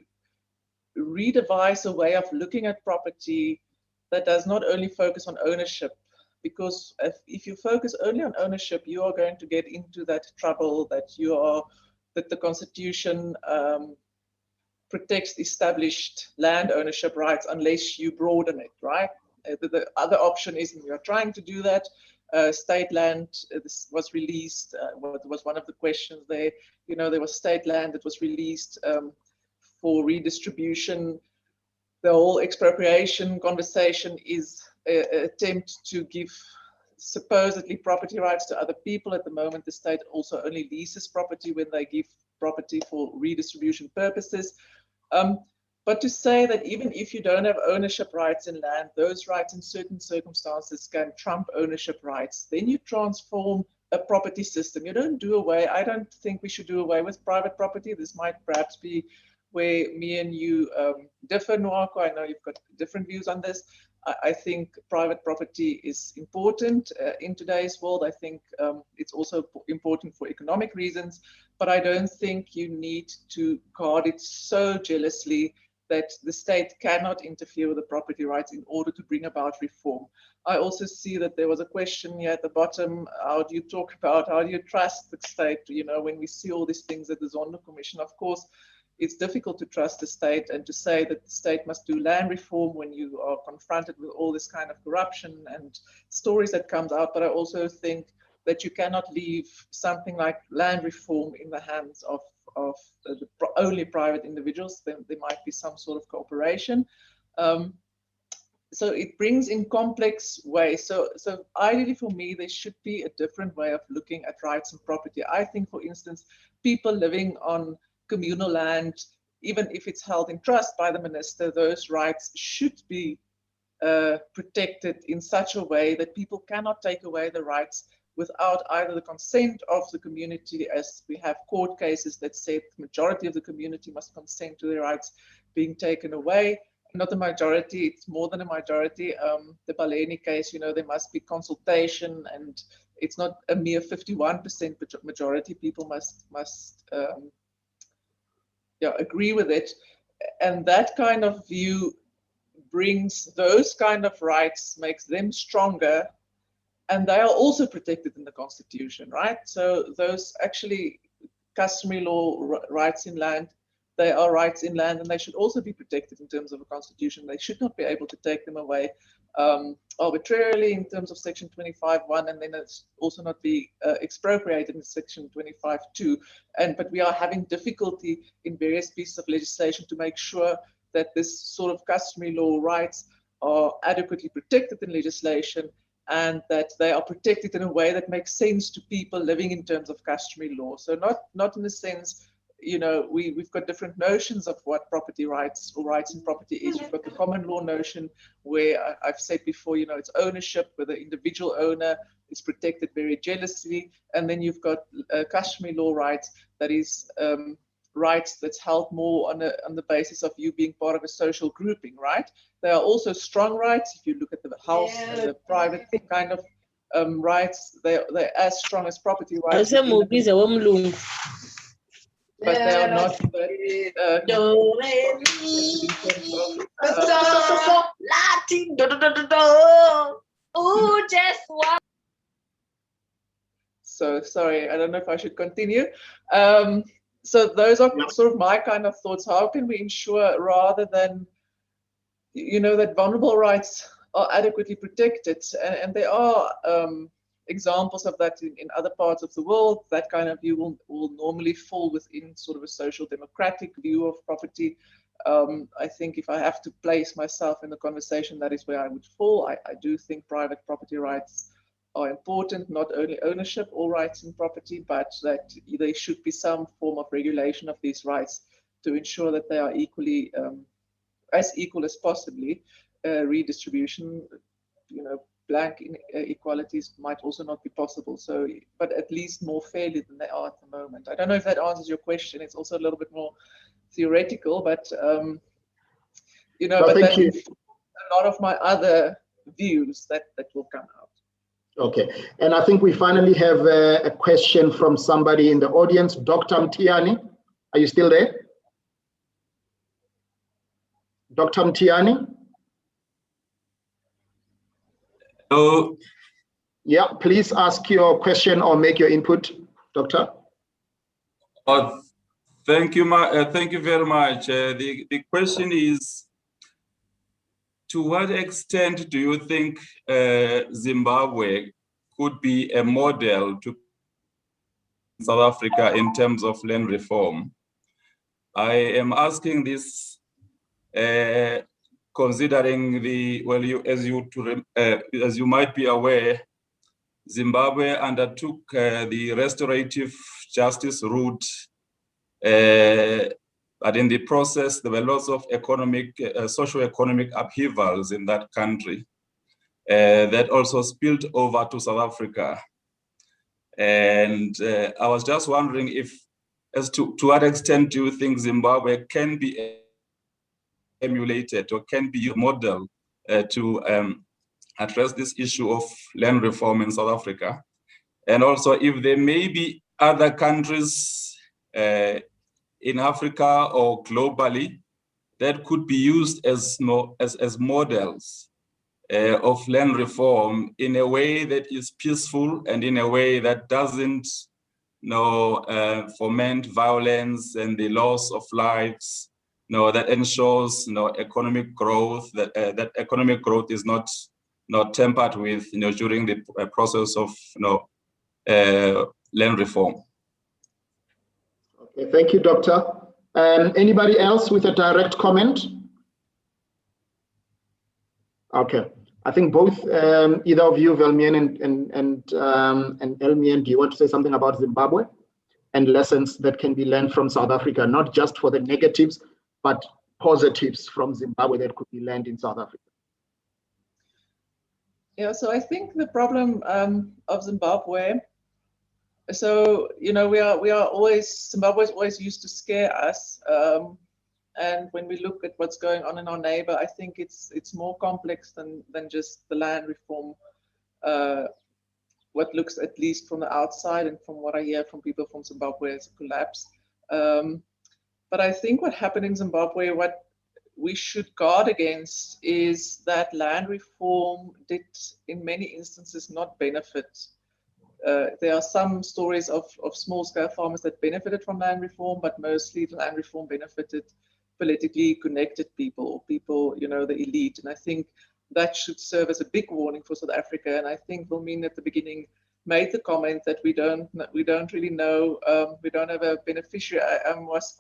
Speaker 4: redevise a way of looking at property that does not only focus on ownership. Because if you focus only on ownership, you are going to get into that trouble that the Constitution protects established land ownership rights unless you broaden it, right? The other option is you're trying to do that. State land this was released. Was one of the questions there. There was state land that was released for redistribution. The whole expropriation conversation is an attempt to give supposedly property rights to other people. At the moment, the state also only leases property when they give property for redistribution purposes. But to say that even if you don't have ownership rights in land, those rights in certain circumstances can trump ownership rights, then you transform a property system. You don't do away. I don't think we should do away with private property. This might perhaps be where me and you differ, nwu-pukke. I know you've got different views on this. I think private property is important in today's world. I think it's also important for economic reasons, but I don't think you need to guard it so jealously that the state cannot interfere with the property rights in order to bring about reform. I also see that there was a question here at the bottom. How do you trust the state? When we see all these things at the Zondo Commission, of course, it's difficult to trust the state and to say that the state must do land reform when you are confronted with all this kind of corruption and stories that comes out. But I also think that you cannot leave something like land reform in the hands of only private individuals. There might be some sort of cooperation. so it brings in complex ways. So ideally for me, there should be a different way of looking at rights and property. I think, for instance, people living on communal land, even if it's held in trust by the minister, those rights should be protected in such a way that people cannot take away the rights without either the consent of the community, as we have court cases that say the majority of the community must consent to their rights being taken away. Not a majority, it's more than a majority. The Baleni case, there must be consultation, and it's not a mere 51% majority. People must agree with it. And that kind of view brings those kind of rights, makes them stronger, and they are also protected in the Constitution, right? So those actually customary law rights in land, they are rights in land, and they should also be protected in terms of a Constitution. They should not be able to take them away arbitrarily in terms of Section 25(1), and then it's also not be expropriated in Section 25(2). But we are having difficulty in various pieces of legislation to make sure that this sort of customary law rights are adequately protected in legislation, and that they are protected in a way that makes sense to people living in terms of customary law. So not in the sense, we've got different notions of what property rights or rights in property is. We've got the common law notion where I've said before, it's ownership, where the individual owner is protected very jealously. And then you've got customary law rights, that is rights that's held more on the basis of you being part of a social grouping, right? There are also strong rights. If you look at the house and the private kind of rights, they're as strong as property rights. But they are not So sorry, I don't know if I should continue. So those are sort of my kind of thoughts. How can we ensure, rather than, that vulnerable rights are adequately protected? And there are examples of that in other parts of the world. That kind of view will normally fall within sort of a social democratic view of property. I think if I have to place myself in the conversation, that is where I would fall. I do think private property rights are important, not only ownership or rights in property, but that there should be some form of regulation of these rights to ensure that they are equally, as equal as possibly. Redistribution, blank inequalities might also not be possible. So, but at least more fairly than they are at the moment. I don't know if that answers your question. It's also a little bit more theoretical, but but that informs a lot of my other views that will come out.
Speaker 2: Okay, and I think we finally have a question from somebody in the audience. Dr. Mtiani, are you still there? Dr. Mtiani?
Speaker 7: Hello.
Speaker 2: Yeah, please ask your question or make your input, Doctor.
Speaker 7: Thank you very much. The question is, to what extent do you think Zimbabwe could be a model to South Africa in terms of land reform? I am asking this considering as you might be aware, Zimbabwe undertook the restorative justice route, but in the process, there were lots of socio-economic upheavals in that country that also spilled over to South Africa. And I was just wondering to what extent do you think Zimbabwe can be emulated or can be a model to address this issue of land reform in South Africa? And also if there may be other countries in Africa or globally that could be used as models of land reform in a way that is peaceful and in a way that doesn't foment violence and the loss of lives, that ensures economic growth, that economic growth is not tempered with during the process of land reform.
Speaker 2: Okay, thank you, Doctor. Anybody else with a direct comment? Okay. I think both, either of you, Elmien and Elmien, do you want to say something about Zimbabwe and lessons that can be learned from South Africa, not just for the negatives, but positives from Zimbabwe that could be learned in South Africa?
Speaker 4: Yeah, so I think the problem of Zimbabwe, so we are always, Zimbabwe is always used to scare us, and when we look at what's going on in our neighbor, I think it's more complex than just the land reform. What looks, at least from the outside and from what I hear from people from Zimbabwe, as a collapse. But I think what happened in Zimbabwe, what we should guard against, is that land reform did, in many instances, not benefit. There are some stories of small-scale farmers that benefited from land reform, but mostly the land reform benefited politically connected people, the elite. And I think that should serve as a big warning for South Africa. And I think Elmien at the beginning made the comment that we don't really know, we don't have a beneficiary.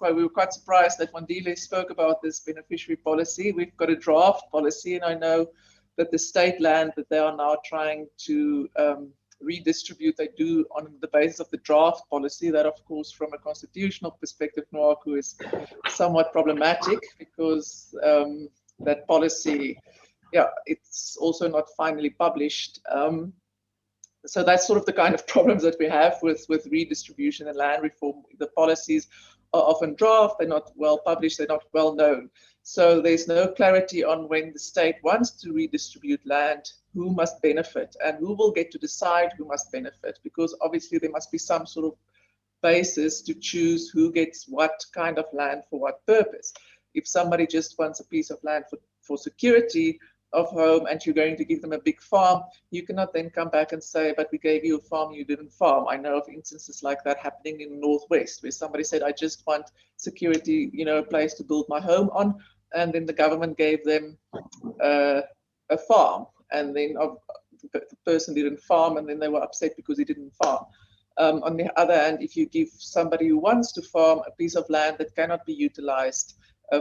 Speaker 4: We were quite surprised that Wandile spoke about this beneficiary policy. We've got a draft policy, and I know that the state land that they are now trying to redistribute, they do on the basis of the draft policy. That, of course, from a constitutional perspective, nwu-pukke is somewhat problematic, because that policy, it's also not finally published. So that's sort of the kind of problems that we have with redistribution and land reform. The policies are often draft, they're not well published, they're not well known. So there's no clarity on when the state wants to redistribute land, who must benefit and who will get to decide who must benefit, because obviously there must be some sort of basis to choose who gets what kind of land for what purpose. If somebody just wants a piece of land for security of home and you're going to give them a big farm, you cannot then come back and say, but we gave you a farm you didn't farm. I know of instances like that happening in Northwest, where somebody said, I just want security, a place to build my home on, and then the government gave them a farm, and then the person didn't farm, and then they were upset because he didn't farm. On the other hand, if you give somebody who wants to farm a piece of land that cannot be utilized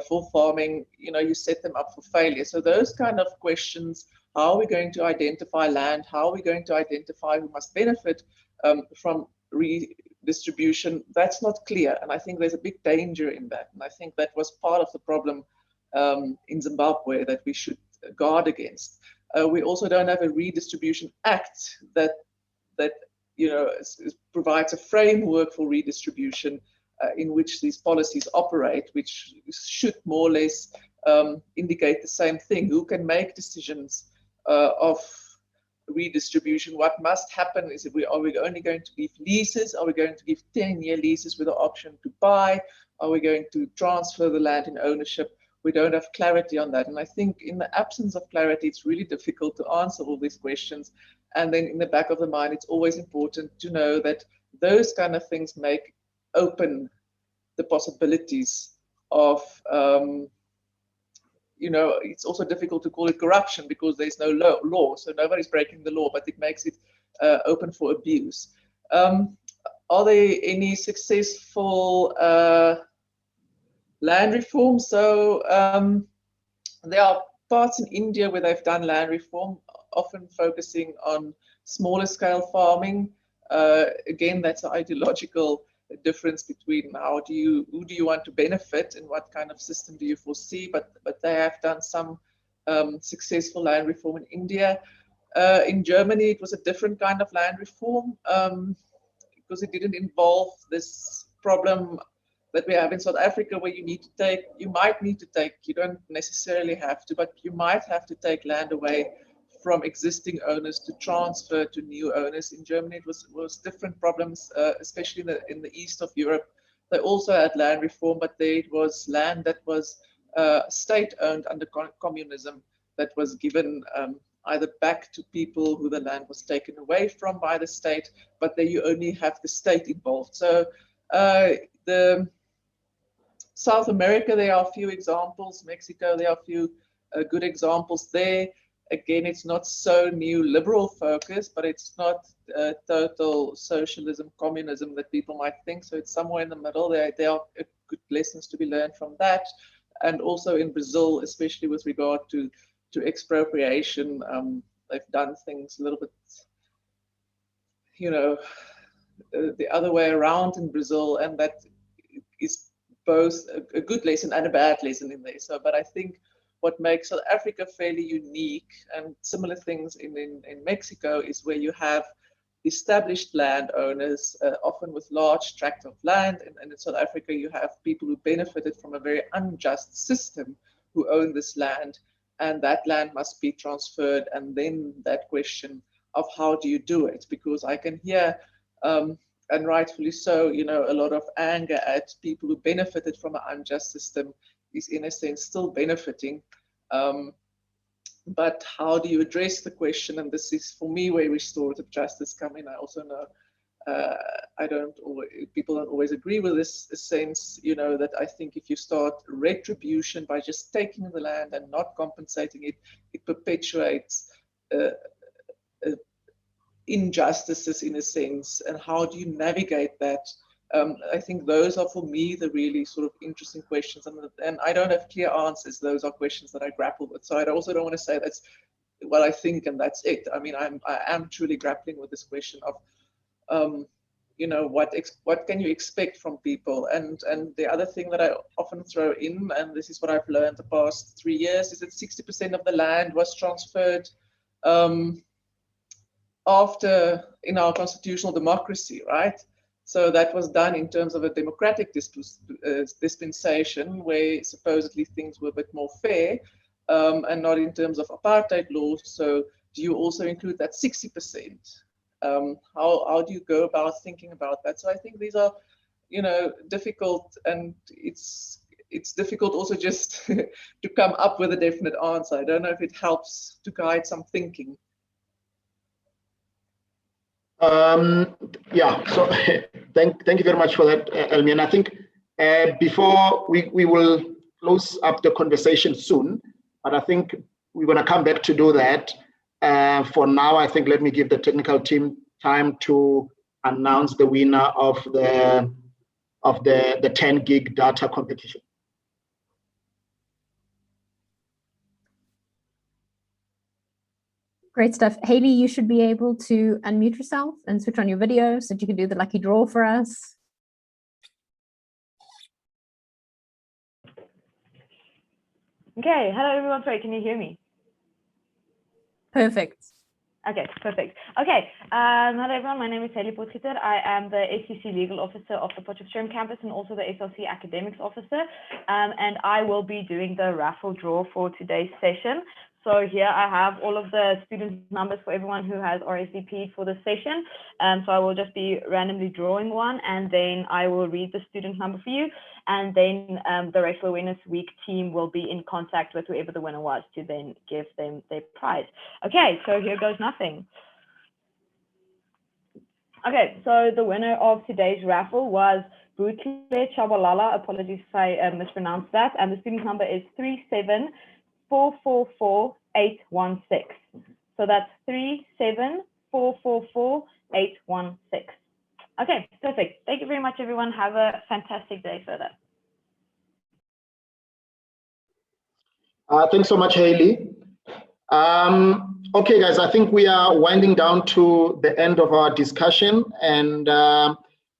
Speaker 4: for farming, you set them up for failure. So those kind of questions, how are we going to identify land? How are we going to identify who must benefit from redistribution? That's not clear. And I think there's a big danger in that. And I think that was part of the problem in Zimbabwe that we should guard against. We also don't have a redistribution act that provides a framework for redistribution in which these policies operate, which should more or less indicate the same thing. Who can make decisions of redistribution? What must happen? Are we only going to give leases? Are we going to give 10-year leases with the option to buy? Are we going to transfer the land in ownership? We don't have clarity on that. And I think in the absence of clarity, it's really difficult to answer all these questions. And then in the back of the mind, it's always important to know that those kind of things make open the possibilities of, it's also difficult to call it corruption because there's no law. So nobody's breaking the law, but it makes it open for abuse. Are there any successful land reform? So there are parts in India where they've done land reform, often focusing on smaller scale farming. Again, that's an ideological difference between who do you want to benefit and what kind of system do you foresee, but they have done some successful land reform in India. In Germany, it was a different kind of land reform because it didn't involve this problem that we have in South Africa, where you don't necessarily have to, but you might have to take land away from existing owners to transfer to new owners. In Germany, it was different problems, especially in the east of Europe. They also had land reform, but there it was land that was state-owned under communism that was given either back to people who the land was taken away from by the state, but there you only have the state involved. So the South America, there are a few examples. Mexico, there are a few good examples there. Again, it's not so new liberal focus, but it's not total socialism, communism that people might think. So it's somewhere in the middle. There are good lessons to be learned from that. And also in Brazil, especially with regard to to expropriation. They've done things a little bit, you know, the other way around in Brazil, and that is both a good lesson and a bad lesson in there. So, but I think what makes South Africa fairly unique, and similar things in Mexico, is where you have established landowners, often with large tracts of land, and in South Africa you have people who benefited from a very unjust system who own this land, and that land must be transferred. And then that question of how do you do it, because I can hear, and rightfully so, you know, a lot of anger at people who benefited from an unjust system is in a sense still benefiting. But how do you address the question? And this is for me where restorative justice come in. I also know people don't always agree with this sense, you know, that I think if you start retribution by just taking the land and not compensating it, it perpetuates injustices in a sense. And how do you navigate that? I think those are for me the really sort of interesting questions, and I don't have clear answers. Those are questions that I grapple with. So I also don't want to say that's what I think and that's it. I mean, I am truly grappling with this question of, you know, what can you expect from people? And the other thing that I often throw in, and this is what I've learned the past 3 years, is that 60% of the land was transferred after in our constitutional democracy, right? So that was done in terms of a democratic dispensation where supposedly things were a bit more fair, and not in terms of apartheid laws. So do you also include that 60%? How do you go about thinking about that? So I think these are, you know, difficult, and it's difficult also just to come up with a definite answer. I don't know if it helps to guide some thinking.
Speaker 2: Yeah, so thank you very much for that, Elmien. I think before we will close up the conversation soon, but I think we're going to come back to do that. For now, I think let me give the technical team time to announce the winner of the 10 gig data competition.
Speaker 6: Great stuff. Haley, you should be able to unmute yourself and switch on your video so that you can do the lucky draw for us.
Speaker 8: Okay, hello everyone. Sorry, can you hear me?
Speaker 6: Perfect.
Speaker 8: Okay, perfect. Okay, hello everyone. My name is Haley Potgieter. I am the SEC Legal Officer of the Potchefstroom campus and also the SLC Academics Officer. And I will be doing the raffle draw for today's session. So here I have all of the student numbers for everyone who has RSVP'd for the session. So I will just be randomly drawing one, and then I will read the student number for you. And then the Racial Awareness Week team will be in contact with whoever the winner was to then give them their prize. Okay, so here goes nothing. Okay, so the winner of today's raffle was Butle Chabalala. Apologies if I mispronounced that. And the student number is 374444816. So that's 374444816. Okay, perfect. Thank you very much, everyone. Have a fantastic day further.
Speaker 2: Thanks so much, Haley. Okay, guys, I think we are winding down to the end of our discussion. And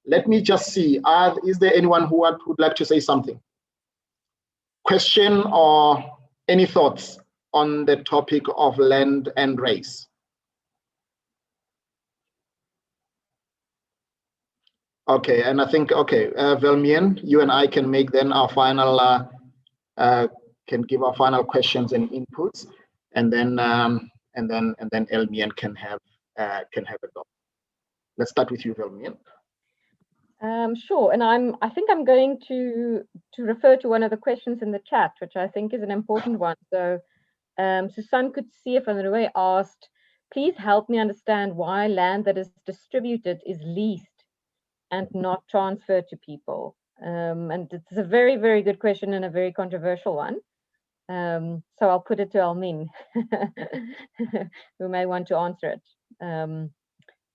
Speaker 2: let me just see, is there anyone who would like to say something? Question or any thoughts on the topic of land and race? Okay, and I think, okay, Elmien, you and I can make then our final, can give our final questions and inputs, and then Elmien can have a go. Let's start with you, Elmien.
Speaker 5: Sure, and I think I'm going to refer to one of the questions in the chat, which I think is an important one. So Susan Kutsie van Rooy asked, please help me understand why land that is distributed is leased and not transferred to people. And it's a very, very good question and a very controversial one. So I'll put it to Elmien, who may want to answer it.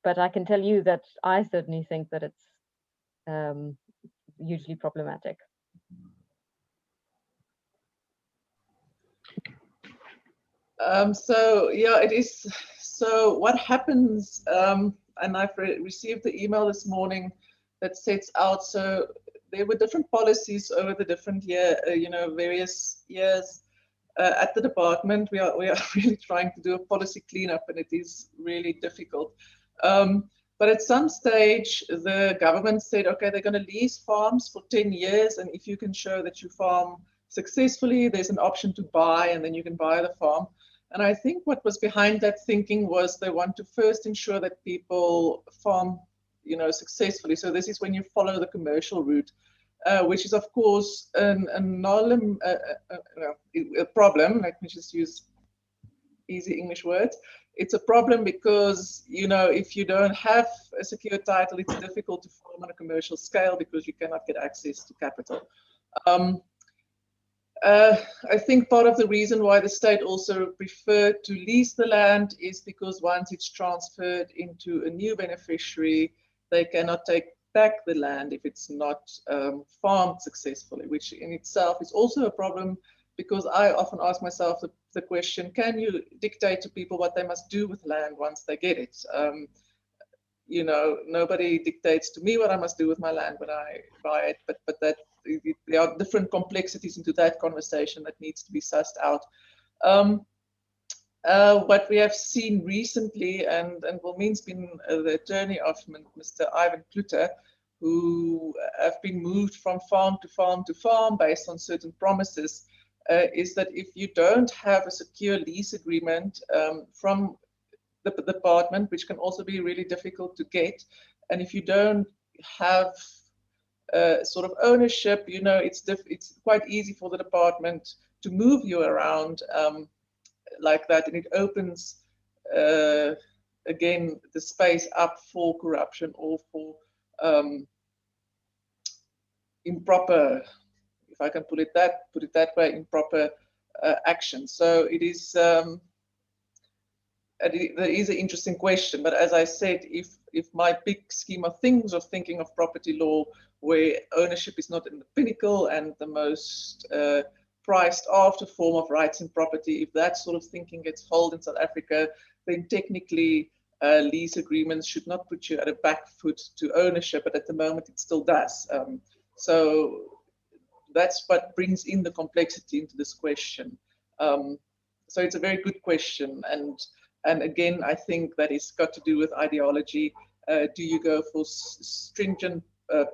Speaker 5: But I can tell you that I certainly think that it's hugely problematic.
Speaker 4: So yeah, it is. So what happens, and I've received the email this morning that sets out, so there were different policies over the different various years at the department. We are really trying to do a policy cleanup, and it is really difficult. But at some stage, the government said, okay, they're going to lease farms for 10 years, and if you can show that you farm successfully, there's an option to buy, and then you can buy the farm. And I think what was behind that thinking was they want to first ensure that people farm, successfully. So this is when you follow the commercial route, which is of course a problem. Let me just use easy English words. It's a problem because, if you don't have a secure title, it's difficult to farm on a commercial scale because you cannot get access to capital. I think part of the reason why the state also preferred to lease the land is because once it's transferred into a new beneficiary, they cannot take back the land if it's not farmed successfully, which in itself is also a problem, because I often ask myself the question, can you dictate to people what they must do with land once they get it? Nobody dictates to me what I must do with my land when I buy it, but that there are different complexities into that conversation that needs to be sussed out. What we have seen recently, and Wilmeen's been the attorney of Mr. Ivan Kluter, who have been moved from farm to farm to farm based on certain promises, is that if you don't have a secure lease agreement from the department, which can also be really difficult to get, and if you don't have sort of ownership, it's quite easy for the department to move you around like that, and it opens again the space up for corruption or for improper, if I can put it that way, improper action. So it is. There is an interesting question, but as I said, if my big scheme of things of thinking of property law, where ownership is not in the pinnacle and the most priced after form of rights in property, if that sort of thinking gets hold in South Africa, then technically lease agreements should not put you at a back foot to ownership, but at the moment it still does. So that's what brings in the complexity into this question. So it's a very good question, and again, I think that it's got to do with ideology. Do you go for stringent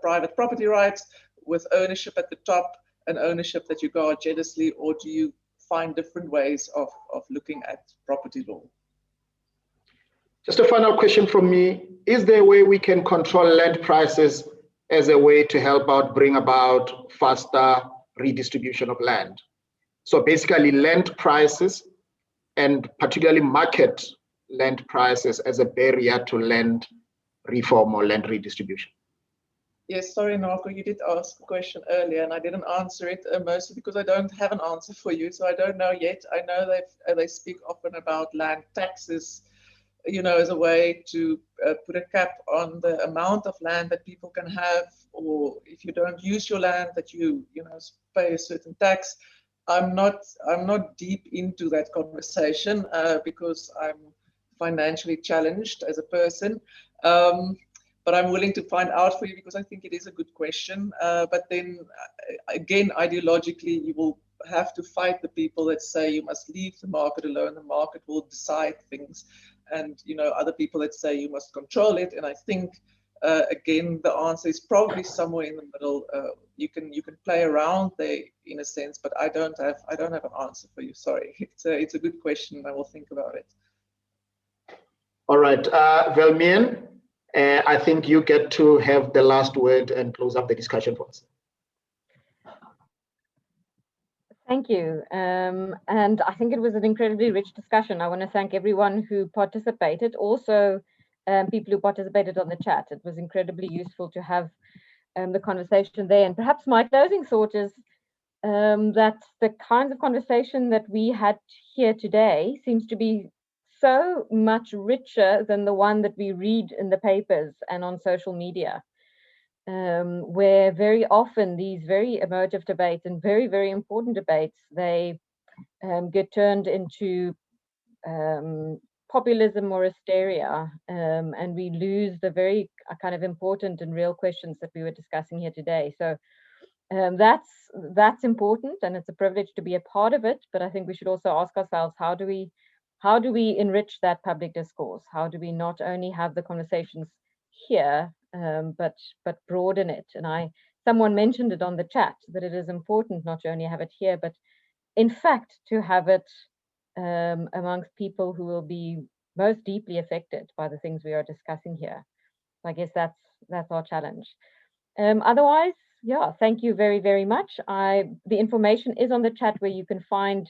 Speaker 4: private property rights with ownership at the top and ownership that you guard jealously, or do you find different ways of looking at property law?
Speaker 2: Just a final question from me. Is there a way we can control land prices as a way to help out bring about faster redistribution of land? So basically land prices, and particularly market land prices, as a barrier to land reform or land redistribution.
Speaker 4: Yes, sorry, Narco, you did ask a question earlier and I didn't answer it, mostly because I don't have an answer for you, so I don't know yet. I know they speak often about land taxes, as a way to put a cap on the amount of land that people can have, or if you don't use your land, that you pay a certain tax. I'm not deep into that conversation because I'm financially challenged as a person, but I'm willing to find out for you because I think it is a good question. But then again, ideologically, you will have to fight the people that say you must leave the market alone, the market will decide things, and other people that say you must control it. And I think again, the answer is probably somewhere in the middle. You can play around there in a sense, but I don't have an answer for you. Sorry, it's a good question. I will think about it.
Speaker 2: All right, Elmien, I think you get to have the last word and close up the discussion for us.
Speaker 5: Thank you. And I think it was an incredibly rich discussion. I want to thank everyone who participated. Also, people who participated on the chat. It was incredibly useful to have the conversation there. And perhaps my closing thought is that the kinds of conversation that we had here today seems to be so much richer than the one that we read in the papers and on social media, where very often these very emotive debates and very, very important debates, they get turned into populism or hysteria, and we lose the very kind of important and real questions that we were discussing here today. So that's important, and it's a privilege to be a part of it. But I think we should also ask ourselves, how do we enrich that public discourse? How do we not only have the conversations here, but broaden it? And someone mentioned it on the chat, that it is important not to only have it here, but in fact to have it amongst people who will be most deeply affected by the things we are discussing here. I guess that's our challenge. Otherwise, yeah, thank you very, very much. The information is on the chat where you can find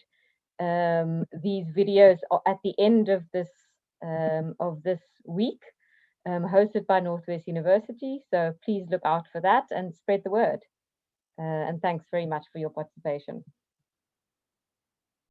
Speaker 5: these videos at the end of this week, hosted by Northwest University. So please look out for that and spread the word. And thanks very much for your participation.